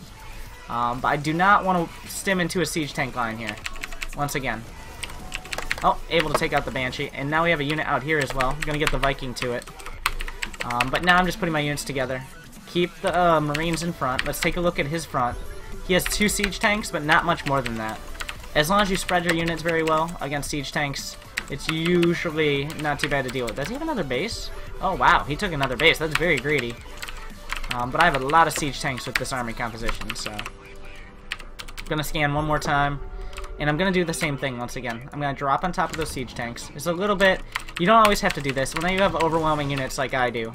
But I do not want to stim into a siege tank line here. Once again. Oh, able to take out the Banshee. And now we have a unit out here as well. I'm going to get the Viking to it. But now I'm just putting my units together. Keep the Marines in front. Let's take a look at his front. He has 2 siege tanks, but not much more than that. As long as you spread your units very well against siege tanks, it's usually not too bad to deal with. Does he have another base? Oh wow, he took another base. That's very greedy. But I have a lot of siege tanks with this army composition, so... I'm gonna scan one more time. And I'm going to do the same thing once again. I'm going to drop on top of those siege tanks. It's a little bit... You don't always have to do this. When you have overwhelming units like I do,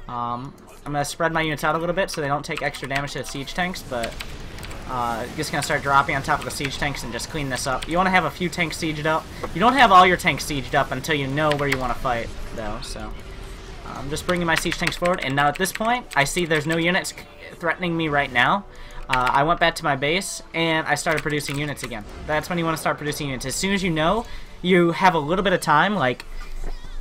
I'm going to spread my units out a little bit so they don't take extra damage to the siege tanks, but Just gonna start dropping on top of the siege tanks and just clean this up. You want to have a few tanks sieged up. You don't have all your tanks sieged up until you know where you want to fight, though. So I'm just bringing my siege tanks forward, and now at this point, I see there's no units threatening me right now. I went back to my base and I started producing units again. That's when you want to start producing units. As soon as you know you have a little bit of time, like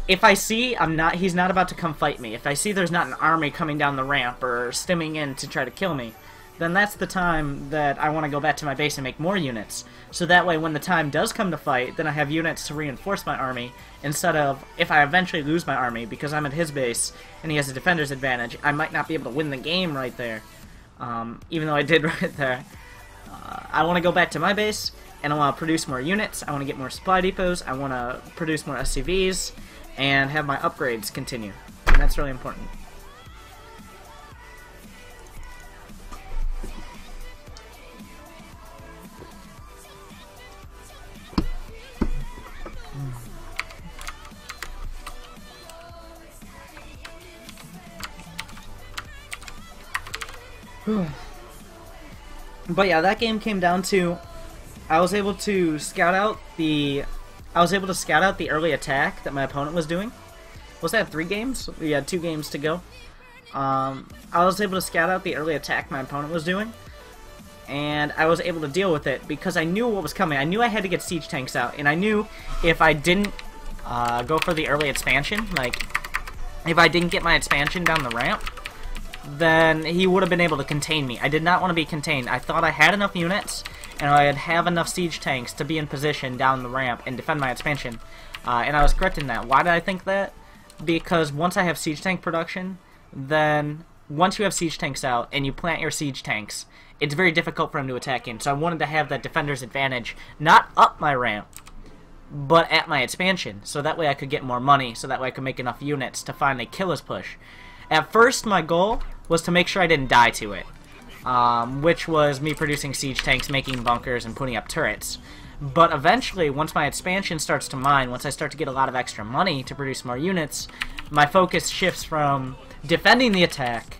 if I see he's not about to come fight me, if I see there's not an army coming down the ramp or stimming in to try to kill me, then that's the time that I want to go back to my base and make more units. So that way when the time does come to fight, then I have units to reinforce my army, instead of, if I eventually lose my army because I'm at his base and he has a defender's advantage, I might not be able to win the game right there. Even though I did right there. I want to go back to my base, and I want to produce more units, I want to get more supply depots, I want to produce more SCVs, and have my upgrades continue. And that's really important. But yeah, that game came down to I was able to scout out the early attack that my opponent was doing. Was that 3 games? We had 2 games to go. I was able to scout out the early attack my opponent was doing, and I was able to deal with it because I knew what was coming. I knew I had to get siege tanks out, and I knew if I didn't go for the early expansion, like if I didn't get my expansion down the ramp, then he would have been able to contain me. I did not want to be contained. I thought I had enough units, and I'd have enough siege tanks to be in position down the ramp and defend my expansion. And I was correct in that. Why did I think that? Because once I have siege tank production, then once you have siege tanks out and you plant your siege tanks, it's very difficult for him to attack in. So I wanted to have that defender's advantage, not up my ramp, but at my expansion. So that way I could get more money, so that way I could make enough units to finally kill his push. At first, my goal was to make sure I didn't die to it, which was me producing siege tanks, making bunkers, and putting up turrets. But eventually, once my expansion starts to mine, once I start to get a lot of extra money to produce more units, my focus shifts from defending the attack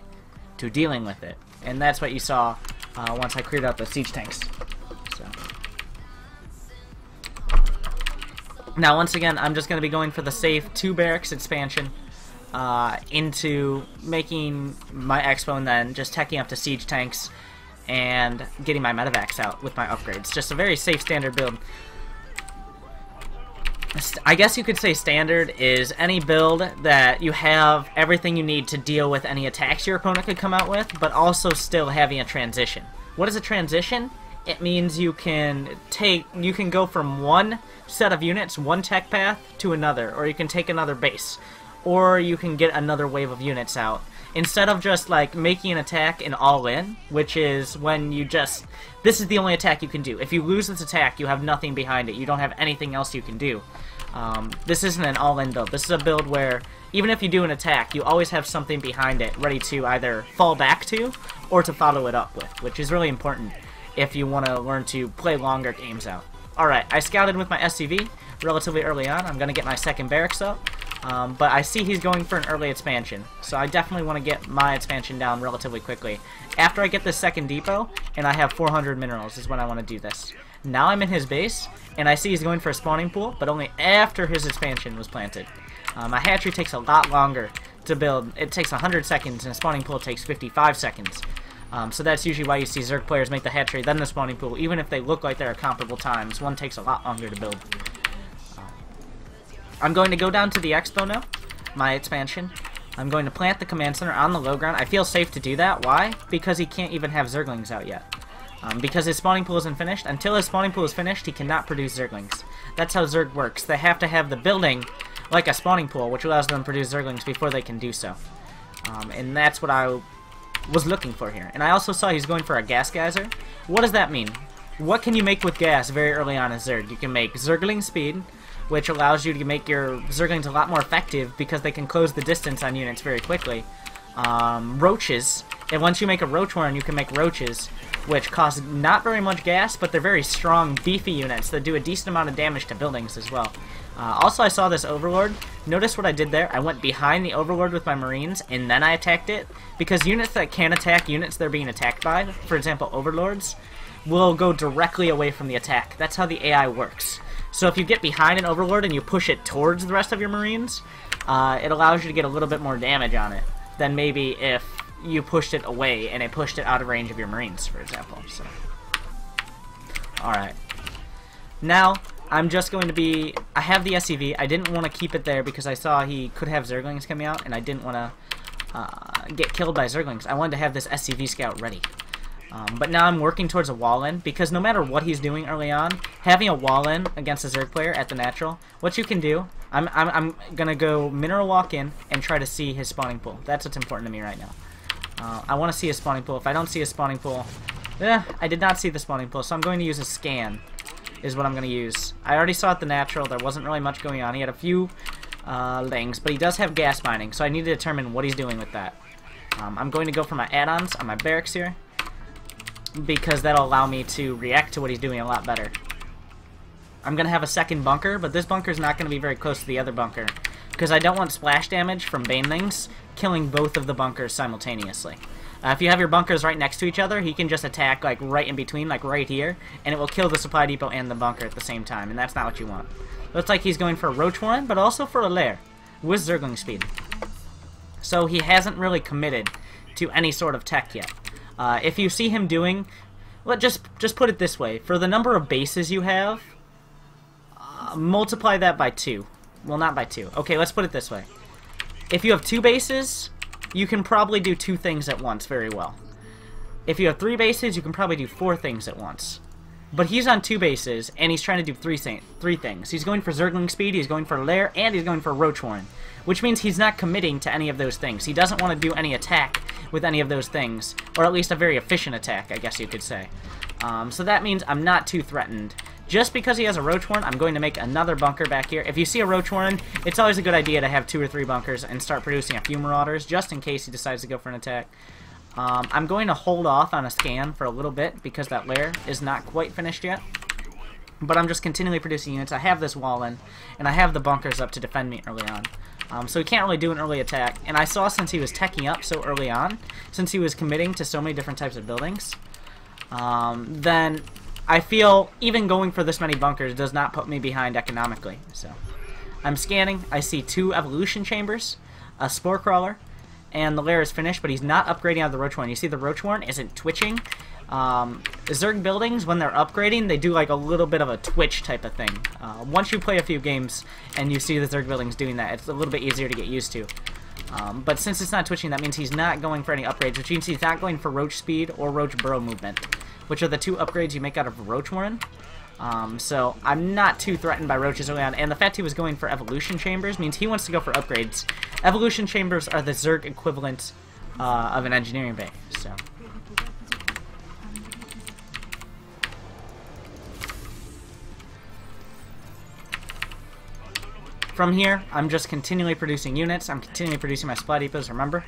to dealing with it. And that's what you saw once I cleared out the siege tanks. So. Now, once again, I'm just going to be going for the safe 2 barracks expansion. Into making my expo and then just teching up to siege tanks and getting my medevacs out with my upgrades. Just a very safe standard build. I guess you could say standard is any build that you have everything you need to deal with any attacks your opponent could come out with, but also still having a transition. What is a transition? It means you can go from one set of units, one tech path, to another, or you can take another base. Or you can get another wave of units out. Instead of just like making an attack and all in, which is when you just, this is the only attack you can do. If you lose this attack, you have nothing behind it. You don't have anything else you can do. This isn't an all-in build. This is a build where even if you do an attack, you always have something behind it ready to either fall back to or to follow it up with, which is really important if you want to learn to play longer games out. Alright, I scouted with my SCV relatively early on. I'm going to get my second barracks up. But I see he's going for an early expansion, so I definitely want to get my expansion down relatively quickly. After I get this second depot, and I have 400 minerals, is when I want to do this. Now I'm in his base, and I see he's going for a spawning pool, but only after his expansion was planted. My hatchery takes a lot longer to build. It takes 100 seconds, and a spawning pool takes 55 seconds. So that's usually why you see Zerg players make the hatchery, then the spawning pool, even if they look like they're at comparable times. One takes a lot longer to build. I'm going to go down to the expo now, my expansion. I'm going to plant the command center on the low ground. I feel safe to do that. Why? Because he can't even have Zerglings out yet. Because his spawning pool isn't finished. Until his spawning pool is finished, he cannot produce Zerglings. That's how Zerg works. They have to have the building like a spawning pool, which allows them to produce Zerglings before they can do so. And that's what I was looking for here. And I also saw he's going for a gas geyser. What does that mean? What can you make with gas very early on in Zerg? You can make Zergling speed, which allows you to make your Zerglings a lot more effective because they can close the distance on units very quickly. Roaches, and once you make a roach warren, you can make roaches, which cost not very much gas, but they're very strong, beefy units that do a decent amount of damage to buildings as well. Also, I saw this Overlord. Notice what I did there? I went behind the Overlord with my Marines, and then I attacked it. Because units that can attack units they're being attacked by, for example, Overlords, will go directly away from the attack. That's how the AI works. So if you get behind an Overlord and you push it towards the rest of your Marines, it allows you to get a little bit more damage on it than maybe if you pushed it away and it pushed it out of range of your Marines, for example. So, alright. Now, I'm just going to be... I have the SCV. I didn't want to keep it there because I saw he could have Zerglings coming out, and I didn't want to get killed by Zerglings. I wanted to have this SCV scout ready. But now I'm working towards a wall-in, because no matter what he's doing early on, having a wall-in against a Zerg player at the natural, what you can do, I'm going to go mineral walk-in and try to see his spawning pool. That's what's important to me right now. I want to see his spawning pool. If I don't see his spawning pool... I did not see the spawning pool, so I'm going to use a scan, is what I'm going to use. I already saw it the natural. There wasn't really much going on. He had a few lings, but he does have gas mining, so I need to determine what he's doing with that. I'm going to go for my add-ons on my barracks here, because that'll allow me to react to what he's doing a lot better. I'm going to have a second bunker, but this bunker is not going to be very close to the other bunker, because I don't want splash damage from banelings killing both of the bunkers simultaneously. If you have your bunkers right next to each other, he can just attack like right in between, like right here, and it will kill the supply depot and the bunker at the same time, and that's not what you want. Looks like he's going for a Roach Warren, but also for a Lair, with Zergling speed. So he hasn't really committed to any sort of tech yet. If you see him doing... Well, just put it this way. For the number of bases you have, multiply that by 2. Well, not by 2. Okay, let's put it this way. If you have 2 bases, you can probably do 2 things at once very well. If you have 3 bases, you can probably do 4 things at once. But he's on 2 bases, and he's trying to do 3 things. He's going for Zergling speed, he's going for Lair, and he's going for Roach Warren. Which means he's not committing to any of those things. He doesn't want to do any attack with any of those things. Or at least a very efficient attack, I guess you could say. So that means I'm not too threatened. Just because he has a Roach Warren, I'm going to make another bunker back here. If you see a Roach Warren, it's always a good idea to have 2 or 3 bunkers and start producing a few Marauders, just in case he decides to go for an attack. I'm going to hold off on a scan for a little bit, because that lair is not quite finished yet. But I'm just continually producing units. I have this wall in, and I have the bunkers up to defend me early on. So he can't really do an early attack. And I saw, since he was teching up so early on, since he was committing to so many different types of buildings, then I feel even going for this many bunkers does not put me behind economically. So I'm scanning. I see 2 evolution chambers, a spore crawler, and the lair is finished, but he's not upgrading out of the Roach Warren. You see the Roach Warren isn't twitching. Zerg buildings, when they're upgrading, they do like a little bit of a twitch type of thing. Once you play a few games and you see the Zerg buildings doing that, it's a little bit easier to get used to. But since it's not twitching, that means he's not going for any upgrades, which means he's not going for Roach Speed or Roach Burrow Movement, which are the 2 upgrades you make out of Roach Warren. So I'm not too threatened by Roaches early on, and the fact he was going for Evolution Chambers means he wants to go for upgrades. Evolution Chambers are the Zerg equivalent of an Engineering Bay, so... From here, I'm just continually producing units. I'm continually producing my supply depots, remember?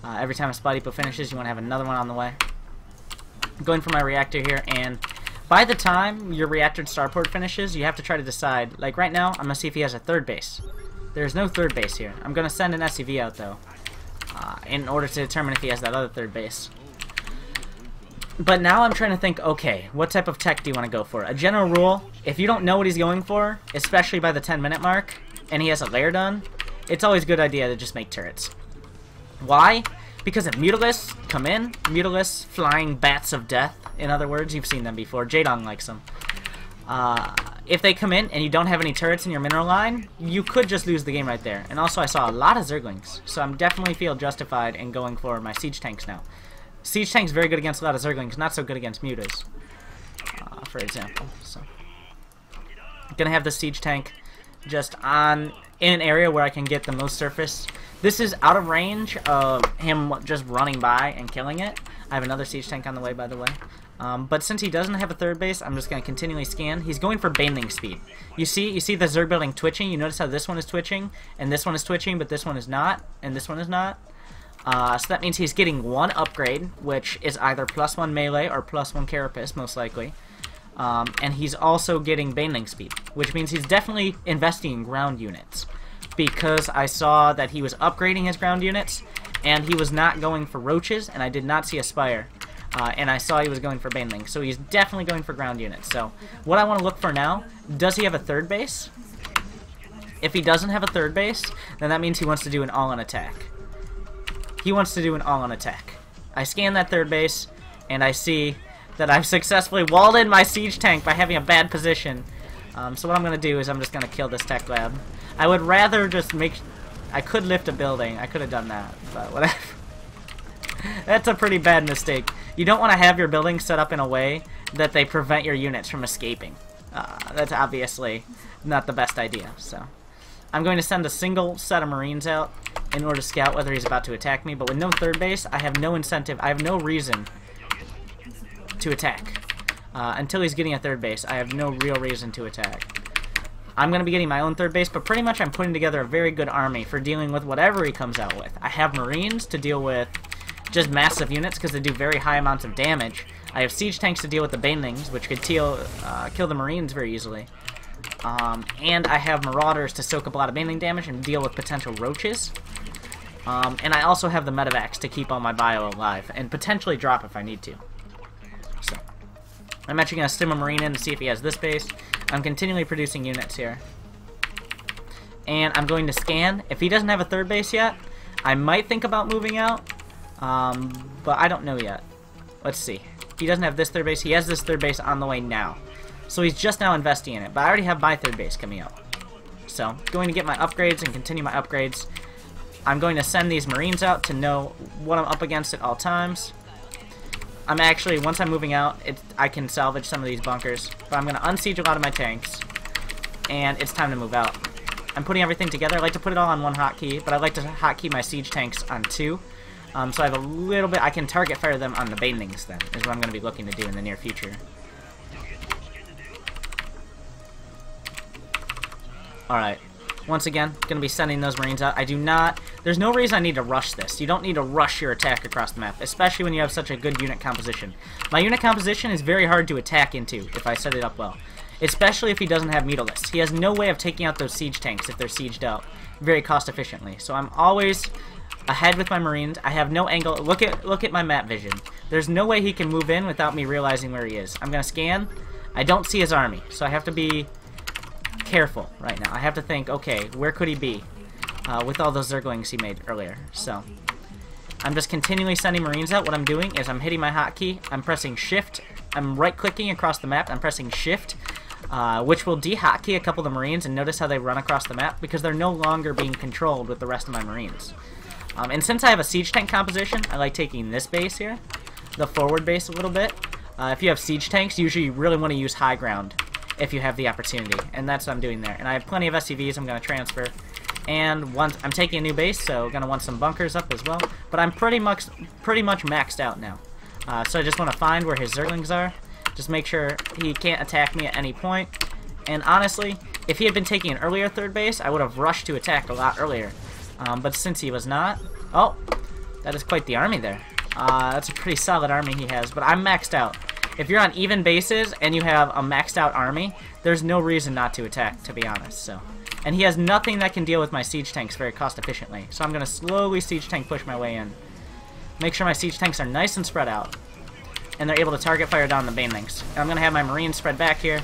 Every time a supply depot finishes, you want to have another one on the way. I'm going for my reactor here, and by the time your reactor and starport finishes, you have to try to decide. Like right now, I'm going to see if he has a 3rd base. There's no 3rd base here. I'm going to send an SCV out, though, in order to determine if he has that other 3rd base. But now I'm trying to think, okay, what type of tech do you want to go for? A general rule, if you don't know what he's going for, especially by the 10-minute mark, and he has a lair done, it's always a good idea to just make turrets. Why? Because if Mutalisks come in, Mutalisks, flying bats of death, in other words, you've seen them before, Jadong likes them. If they come in and you don't have any turrets in your mineral line, you could just lose the game right there. And also I saw a lot of Zerglings, so I'm definitely feel justified in going for my siege tanks now. Siege tank's very good against a lot of Zerglings, not so good against Mutas, for example. So I'm gonna have the siege tank just in an area where I can get the most surface. This is out of range of him just running by and killing it. I have another siege tank on the way, by the way. But since he doesn't have a 3rd base, I'm just going to continually scan. He's going for Baneling speed. You see the Zerg building twitching. You notice how this one is twitching, and this one is twitching, but this one is not, and this one is not. So that means he's getting 1 upgrade, which is either +1 melee or +1 carapace, most likely. And he's also getting baneling speed, which means he's definitely investing in ground units, because I saw that he was upgrading his ground units, and he was not going for roaches, and I did not see a spire. And I saw he was going for baneling, so he's definitely going for ground units. So what I want to look for now, does he have a third base? If he doesn't have a third base, then that means he wants to do an all-in attack. He wants to do an all-in attack. I scan that third base, and I see that I've successfully walled in my siege tank by having a bad position. So what I'm going to do is I'm just going to kill this tech lab. I would rather just make... I could lift a building. I could have done that, but whatever. That's a pretty bad mistake. You don't want to have your buildings set up in a way that they prevent your units from escaping. That's obviously not the best idea, so... I'm going to send a single set of Marines out in order to scout whether he's about to attack me, but with no third base, I have no incentive, I have no reason to attack. Until he's getting a third base, I have no real reason to attack. I'm going to be getting my own third base, but pretty much I'm putting together a very good army for dealing with whatever he comes out with. I have Marines to deal with just massive units because they do very high amounts of damage. I have siege tanks to deal with the banelings, which could kill the Marines very easily. And I have marauders to soak up a lot of baneling damage and deal with potential roaches. And I also have the medevacs to keep all my bio alive and potentially drop if I need to. So I'm actually going to stim a marine in to see if he has this base. I'm continually producing units here. And I'm going to scan. If he doesn't have a third base yet, I might think about moving out. But I don't know yet. Let's see. He doesn't have this third base. He has this third base on the way now. So he's just now investing in it, but I already have my third base coming out. So, going to get my upgrades and continue my upgrades. I'm going to send these Marines out to know what I'm up against at all times. I'm actually, once I'm moving out, I can salvage some of these bunkers, but I'm going to unsiege a lot of my tanks, and it's time to move out. I'm putting everything together. I like to put it all on one hotkey, but I like to hotkey my siege tanks on two. So I have a little bit, I can target fire them on the banelings then, is what I'm going to be looking to do in the near future. Alright, once again, going to be sending those Marines out. There's no reason I need to rush this. You don't need to rush your attack across the map, especially when you have such a good unit composition. My unit composition is very hard to attack into if I set it up well, especially if he doesn't have Mutalists. He has no way of taking out those siege tanks if they're sieged out very cost efficiently. So I'm always ahead with my Marines. I have no angle. Look at my map vision. There's no way he can move in without me realizing where he is. I'm going to scan. I don't see his army, so I have to be careful right now. I have to think, okay, where could he be with all those Zerglings he made earlier? So I'm just continually sending Marines out. What I'm doing is I'm hitting my hotkey. I'm pressing Shift. I'm right-clicking across the map. I'm pressing Shift, which will de-hotkey a couple of the Marines, and notice how they run across the map because they're no longer being controlled with the rest of my Marines. And since I have a siege tank composition, I like taking this base here, the forward base a little bit. If you have siege tanks, usually you really want to use high ground if you have the opportunity, and that's what I'm doing there. And I have plenty of SCVs I'm going to transfer, and once I'm taking a new base, so going to want some bunkers up as well. But I'm pretty much maxed out now. So I just want to find where his Zerglings are, just make sure he can't attack me at any point. And honestly, if he had been taking an earlier third base, I would have rushed to attack a lot earlier. But since he was not, oh, that is quite the army there. That's a pretty solid army he has, but I'm maxed out. If you're on even bases and you have a maxed out army, there's no reason not to attack, to be honest. So, and he has nothing that can deal with my siege tanks very cost efficiently. So I'm going to slowly siege tank push my way in. Make sure my siege tanks are nice and spread out, and they're able to target fire down the banelings. And I'm going to have my Marines spread back here.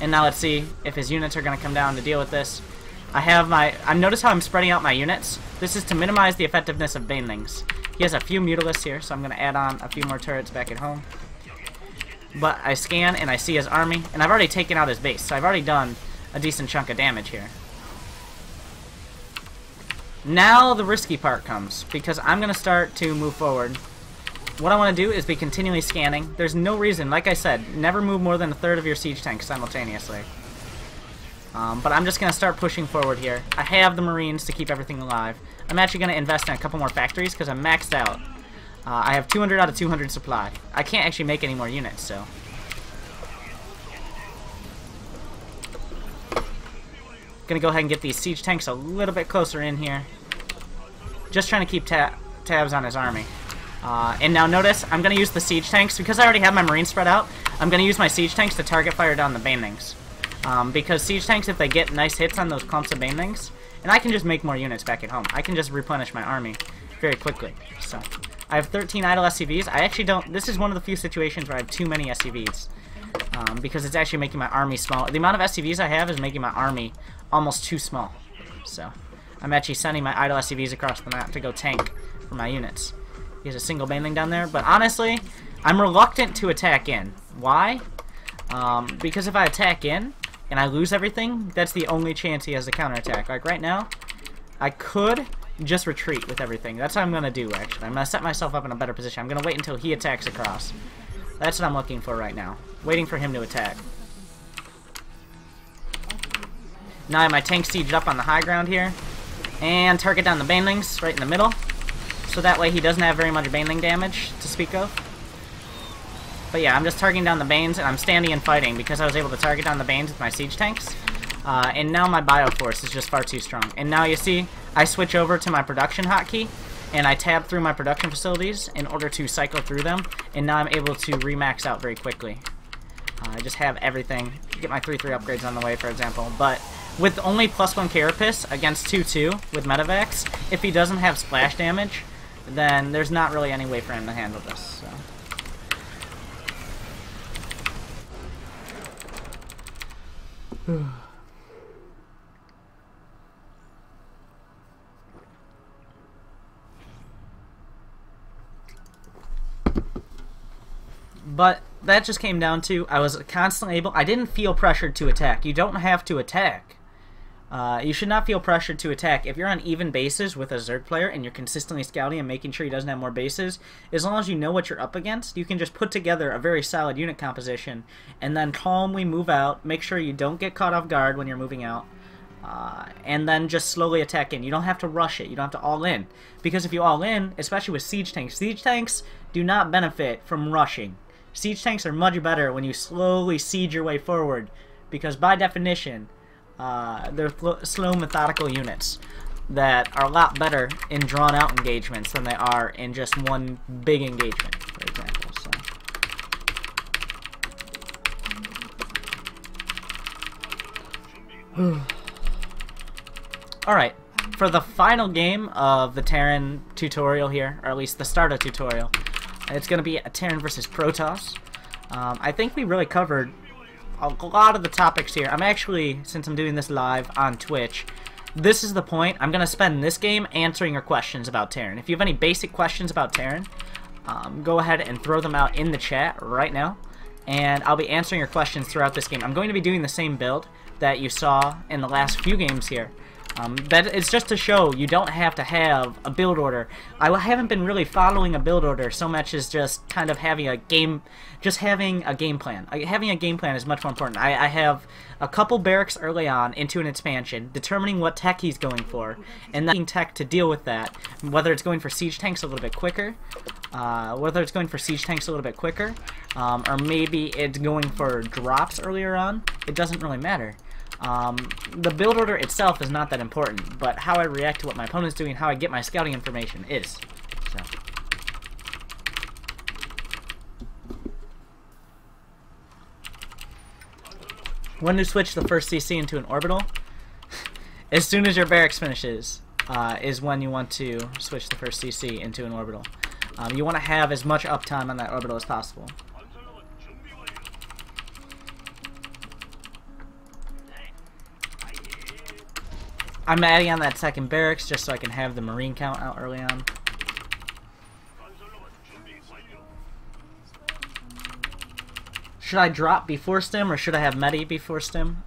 And now let's see if his units are going to come down to deal with this. Notice how I'm spreading out my units. This is to minimize the effectiveness of banelings. He has a few Mutalists here, so I'm going to add on a few more turrets back at home. But I scan and I see his army, and I've already taken out his base, so I've already done a decent chunk of damage here. Now the risky part comes, because I'm going to start to move forward. What I want to do is be continually scanning. There's no reason, like I said, never move more than a third of your siege tanks simultaneously. But I'm just going to start pushing forward here. I have the Marines to keep everything alive. I'm actually going to invest in a couple more factories because I'm maxed out. I have 200 out of 200 supply. I can't actually make any more units, so. Going to go ahead and get these siege tanks a little bit closer in here. Just trying to keep tabs on his army. And now notice, I'm going to use the siege tanks. Because I already have my Marines spread out, I'm going to use my siege tanks to target fire down the banelings. Because siege tanks, if they get nice hits on those clumps of banelings, and I can just make more units back at home. I can just replenish my army very quickly. So I have 13 idle SCVs. I actually don't... This is one of the few situations where I have too many SCVs. Because it's actually making my army small. The amount of SCVs I have is making my army almost too small. So I'm actually sending my idle SCVs across the map to go tank for my units. He has a single baneling down there. But honestly, I'm reluctant to attack in. Why? Because if I attack in and I lose everything, that's the only chance he has to counterattack. Like right now, I could just retreat with everything. That's what I'm going to do, actually. I'm going to set myself up in a better position. I'm going to wait until he attacks across. That's what I'm looking for right now. Waiting for him to attack. Now I have my tank sieged up on the high ground here. And target down the banelings right in the middle. So that way he doesn't have very much baneling damage to speak of. But yeah, I'm just targeting down the banes, and I'm standing and fighting because I was able to target down the banes with my siege tanks. And now my bioforce is just far too strong. And now you see, I switch over to my production hotkey, and I tab through my production facilities in order to cycle through them, and now I'm able to remax out very quickly. I just have everything. Get my 3-3 upgrades on the way, for example. But with only +1 Carapace against 2-2 with Medivacs, if he doesn't have splash damage, then there's not really any way for him to handle this. So. But that just came down to I was constantly able... I didn't feel pressured to attack. You don't have to attack. You should not feel pressured to attack. If you're on even bases with a Zerg player and you're consistently scouting and making sure he doesn't have more bases, as long as you know what you're up against, you can just put together a very solid unit composition and then calmly move out. Make sure you don't get caught off guard when you're moving out. And then just slowly attack in. You don't have to rush it. You don't have to all in. Because if you all in, especially with siege tanks do not benefit from rushing. Siege tanks are much better when you slowly siege your way forward. Because by definition, they're slow, methodical units that are a lot better in drawn-out engagements than they are in just one big engagement, for example. So. Alright, for the final game of the Terran tutorial here, or at least the starter tutorial, it's going to be a Terran versus Protoss. I think we really covered a lot of the topics here. I'm actually, since I'm doing this live on Twitch, this is the point. I'm going to spend this game answering your questions about Terran. If you have any basic questions about Terran, go ahead and throw them out in the chat right now, and I'll be answering your questions throughout this game. I'm going to be doing the same build that you saw in the last few games here. That it's just to show you don't have to have a build order. I haven't been really following a build order so much as just kind of having a game, having a game plan. Having a game plan is much more important. I have a couple barracks early on into an expansion, determining what tech he's going for, and then tech to deal with that. Whether it's going for siege tanks a little bit quicker, or maybe it's going for drops earlier on. It doesn't really matter. The build order itself is not that important, but how I react to what my opponent's doing, how I get my scouting information is. So. When to switch the first CC into an orbital? As soon as your barracks finishes, is when you want to switch the first CC into an orbital. You want to have as much uptime on that orbital as possible. I'm adding on that second barracks just so I can have the marine count out early on. Should I drop before stim or should I have medi before stim?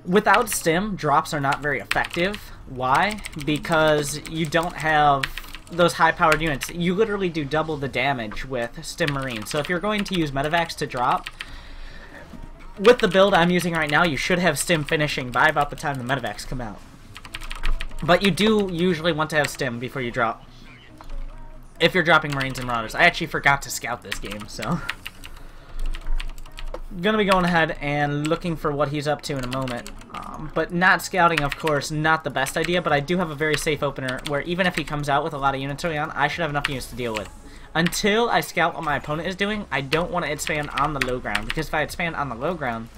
Without stim, drops are not very effective. Why? Because you don't have those high-powered units. You literally do double the damage with stim marine. So if you're going to use medivacs to drop, with the build I'm using right now, you should have stim finishing by about the time the medivacs come out. But you do usually want to have stim before you drop, if you're dropping marines and marauders. I actually forgot to scout this game, so I'm gonna be going ahead and looking for what he's up to in a moment. But not scouting, of course, not the best idea, but I do have a very safe opener where even if he comes out with a lot of units early on, I should have enough units to deal with. Until I scout what my opponent is doing, I don't want to expand on the low ground, because if I expand on the low ground,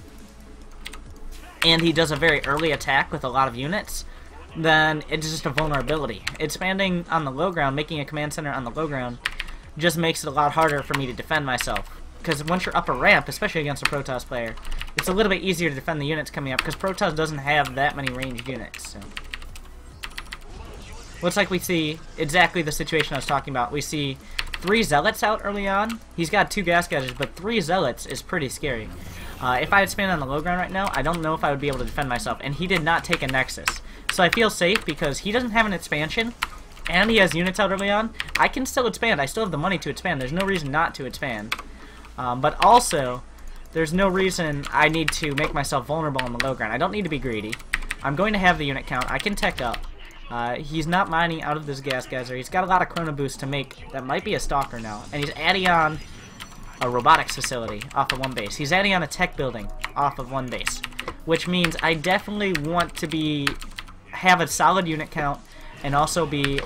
and he does a very early attack with a lot of units, then it's just a vulnerability. Expanding on the low ground, making a command center on the low ground, just makes it a lot harder for me to defend myself. Because once you're up a ramp, especially against a Protoss player, it's a little bit easier to defend the units coming up, because Protoss doesn't have that many ranged units. So. Looks like we see exactly the situation I was talking about. We see 3 Zealots out early on. He's got 2 gas gadgets, but 3 Zealots is pretty scary. If I had expanded on the low ground right now, I don't know if I would be able to defend myself, and he did not take a Nexus. So I feel safe because he doesn't have an expansion, and he has units out early on. I can still expand. I still have the money to expand. There's no reason not to expand. But also, there's no reason I need to make myself vulnerable on the low ground. I don't need to be greedy. I'm going to have the unit count. I can tech up. He's not mining out of this gas geyser. He's got a lot of chrono boost to make. That might be a stalker now. And he's adding on a robotics facility off of one base. He's adding on a tech building off of one base. Which means I definitely want to have a solid unit count and also be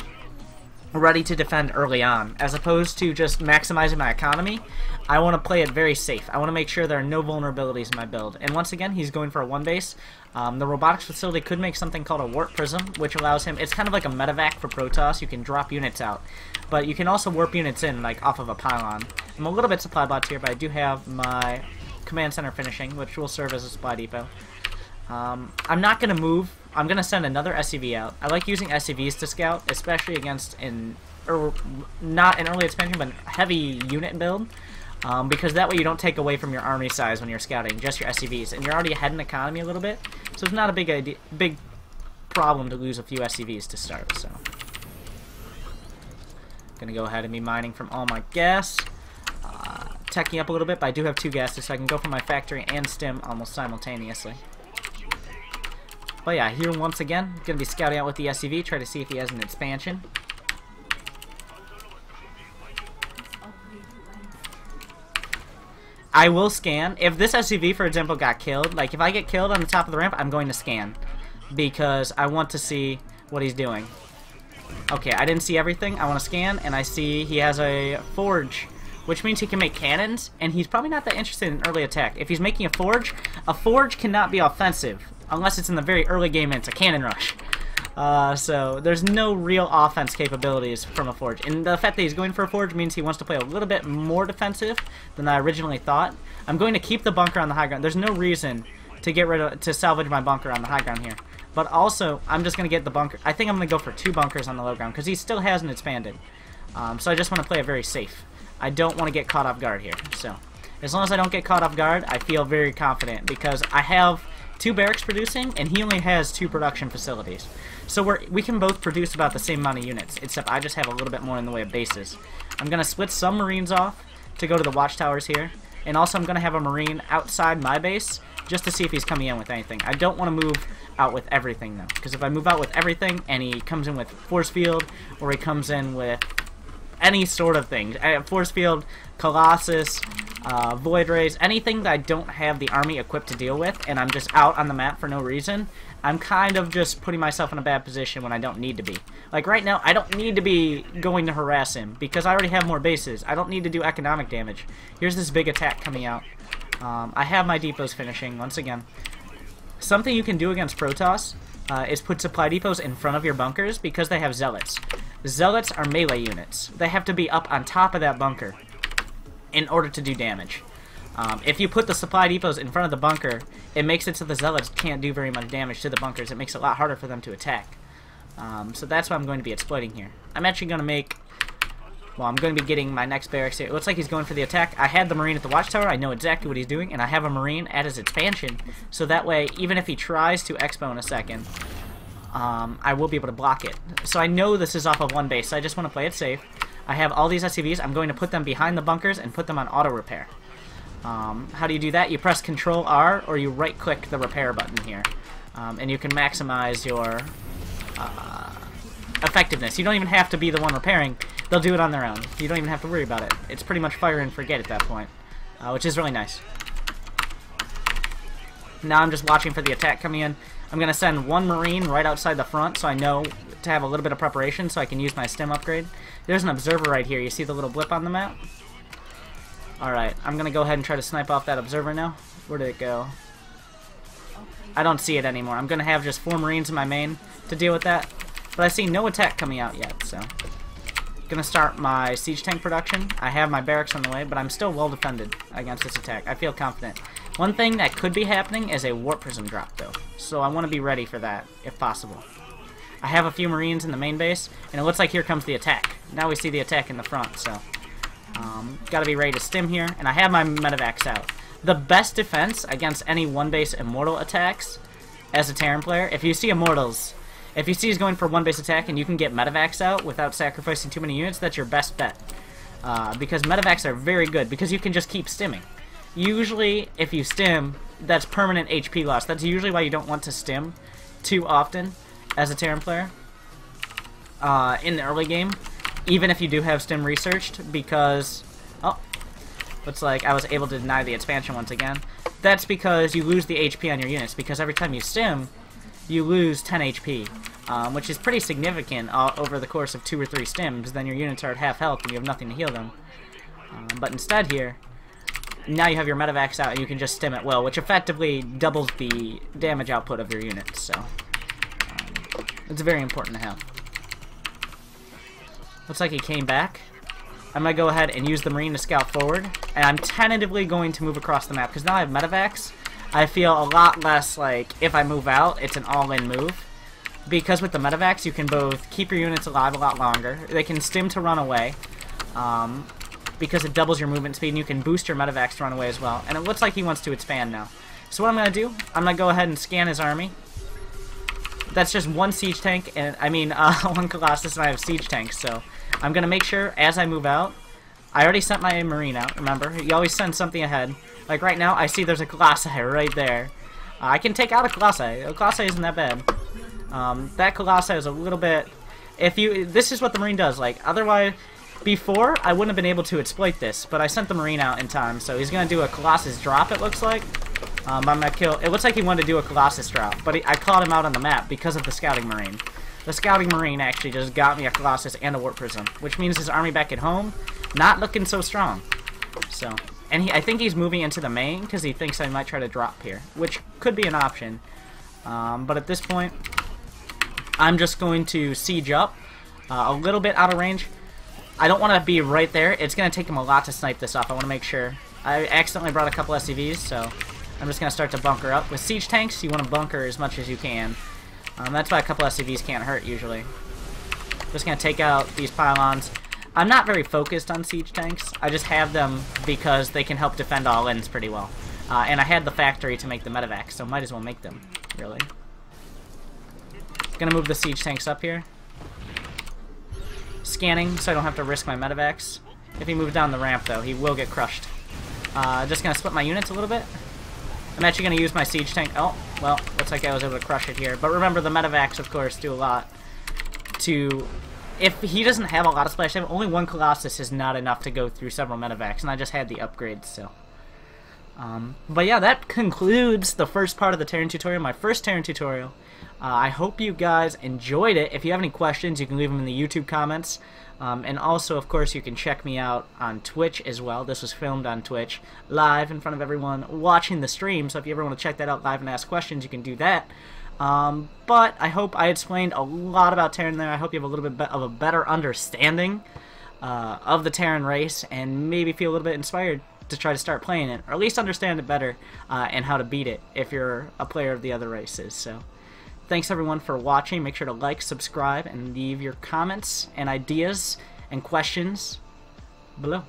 ready to defend early on, as opposed to just maximizing my economy. I want to play it very safe. I want to make sure there are no vulnerabilities in my build. And once again, he's going for a one base. The robotics facility could make something called a warp prism, which allows him, it's kind of like a medevac for Protoss. You can drop units out, but you can also warp units in, like off of a pylon. I'm a little bit supply bots here, but I do have my command center finishing, which will serve as a supply depot. I'm not going to move. I'm going to send another SCV out. I like using SCVs to scout, especially against not an early expansion, but heavy unit build, because that way you don't take away from your army size when you're scouting, just your SCVs, and you're already ahead in economy a little bit, so it's not a big problem to lose a few SCVs to start. So, gonna go ahead and be mining from all my gas, teching up a little bit, but I do have 2 gases, so I can go from my factory and stim almost simultaneously. But yeah, here once again, going to be scouting out with the SCV, try to see if he has an expansion. I will scan. If this SCV, for example, got killed, like if I get killed on the top of the ramp, I'm going to scan, because I want to see what he's doing. Okay, I didn't see everything. I want to scan, and I see he has a forge, which means he can make cannons, and he's probably not that interested in early attack. If he's making a forge cannot be offensive, unless it's in the very early game and it's a cannon rush. So there's no real offense capabilities from a forge. And the fact that he's going for a forge means he wants to play a little bit more defensive than I originally thought. I'm going to keep the bunker on the high ground. There's no reason to salvage my bunker on the high ground here. But also, I'm just going to get the bunker. I think I'm going to go for 2 bunkers on the low ground, because he still hasn't expanded. So I just want to play it very safe. I don't want to get caught off guard here. So as long as I don't get caught off guard, I feel very confident, because I have 2 barracks producing, and he only has 2 production facilities. So we can both produce about the same amount of units, except I just have a little bit more in the way of bases. I'm going to split some Marines off to go to the watchtowers here, and also I'm going to have a Marine outside my base just to see if he's coming in with anything. I don't want to move out with everything, though, because if I move out with everything and he comes in with force field, or he comes in with any sort of thing, force field, Colossus, Void Rays, anything that I don't have the army equipped to deal with, and I'm just out on the map for no reason, I'm kind of just putting myself in a bad position when I don't need to be. Like right now, I don't need to be going to harass him, because I already have more bases. I don't need to do economic damage. Here's this big attack coming out. I have my depots finishing, once again. Something you can do against Protoss is put supply depots in front of your bunkers, because they have Zealots. Zealots are melee units. They have to be up on top of that bunker in order to do damage. If you put the supply depots in front of the bunker, it makes it so the Zealots can't do very much damage to the bunkers. It makes it a lot harder for them to attack. So that's what I'm going to be exploiting here. I'm actually going to make... Well, I'm going to be getting my next barracks here. It looks like he's going for the attack. I had the Marine at the watchtower. I know exactly what he's doing, and I have a Marine at his expansion. So that way, even if he tries to expo in a second, I will be able to block it. So I know this is off of one base, so I just want to play it safe. I have all these SCVs. I'm going to put them behind the bunkers and put them on auto repair. How do you do that? You press Control R, or you right-click the repair button here, and you can maximize your effectiveness. You don't even have to be the one repairing. They'll do it on their own. You don't even have to worry about it. It's pretty much fire and forget at that point, which is really nice. Now I'm just watching for the attack coming in. I'm going to send one Marine right outside the front so I know to have a little bit of preparation so I can use my stim upgrade. There's an observer right here. You see the little blip on the map? Alright, I'm going to go ahead and try to snipe off that observer now. Where did it go? I don't see it anymore. I'm going to have just 4 Marines in my main to deal with that. But I see no attack coming out yet, so... Gonna start my siege tank production. I have my barracks on the way, but I'm still well defended against this attack. I feel confident. One thing that could be happening is a warp prism drop, though. So I want to be ready for that, if possible. I have a few Marines in the main base, and it looks like here comes the attack. Now we see the attack in the front, so... gotta be ready to stim here, and I have my medevacs out. The best defense against any one-base immortal attacks, as a Terran player, if you see immortals... If you see he's going for one-base attack and you can get medevacs out without sacrificing too many units, that's your best bet. Because medevacs are very good, because you can just keep stimming. Usually, if you stim, that's permanent HP loss. That's usually why you don't want to stim too often as a Terran player in the early game, even if you do have stim researched, because... Oh, looks like I was able to deny the expansion once again. That's because you lose the HP on your units, because every time you stim, you lose 10 HP, which is pretty significant over the course of 2 or 3 stims. Then your units are at half health and you have nothing to heal them. But instead here, now you have your medevacs out and you can just stim at will, which effectively doubles the damage output of your units. So it's very important to have. Looks like he came back. I'm going to go ahead and use the Marine to scout forward, and I'm tentatively going to move across the map, because now I have medevacs. I feel a lot less like if I move out, it's an all-in move. Because with the medevacs, you can both keep your units alive a lot longer. They can stim to run away, because it doubles your movement speed, and you can boost your medevacs to run away as well. And it looks like he wants to expand now. So what I'm going to do, I'm going to go ahead and scan his army. That's just one siege tank, and one Colossus, and I have siege tanks. So I'm going to make sure, as I move out, I already sent my Marine out, remember? You always send something ahead. Like right now, I see there's a Colossi right there. I can take out a Colossi. A Colossi isn't that bad. That Colossi is a little bit... This is what the Marine does. Like, otherwise, before, I wouldn't have been able to exploit this, but I sent the Marine out in time, so he's going to do a Colossus drop, it looks like. I'm going to kill... It looks like he wanted to do a Colossus drop, but I caught him out on the map because of the Scouting Marine. The Scouting Marine actually just got me a Colossus and a Warp Prism, which means his army back at home, not looking so strong. So... And I think he's moving into the main because he thinks I might try to drop here, which could be an option. But at this point, I'm just going to siege up a little bit out of range. I don't want to be right there. It's going to take him a lot to snipe this off. I want to make sure. I accidentally brought a couple SCVs, so I'm just going to start to bunker up. With siege tanks, you want to bunker as much as you can. That's why a couple SCVs can't hurt, usually. Just going to take out these pylons. I'm not very focused on siege tanks. I just have them because they can help defend all-ins pretty well. And I had the factory to make the medevacs, so might as well make them, really. Gonna move the siege tanks up here. Scanning, so I don't have to risk my medevacs. If he moves down the ramp, though, he will get crushed. Just gonna split my units a little bit. I'm actually gonna use my siege tank. Oh, well, looks like I was able to crush it here. But remember, the medevacs, of course, do a lot to... If he doesn't have a lot of splash damage, only one Colossus is not enough to go through several medevacs, and I just had the upgrades, so... but yeah, that concludes the first part of the Terran tutorial, my first Terran tutorial. I hope you guys enjoyed it. If you have any questions, you can leave them in the YouTube comments. And also, of course, you can check me out on Twitch as well. This was filmed on Twitch, live in front of everyone watching the stream, so if you ever want to check that out live and ask questions, you can do that. But I hope I explained a lot about Terran there. I hope you have a little bit of a better understanding of the Terran race, and maybe feel a little bit inspired to try to start playing it, or at least understand it better, and how to beat it if you're a player of the other races. So, thanks everyone for watching. Make sure to like, subscribe, and leave your comments and ideas and questions below.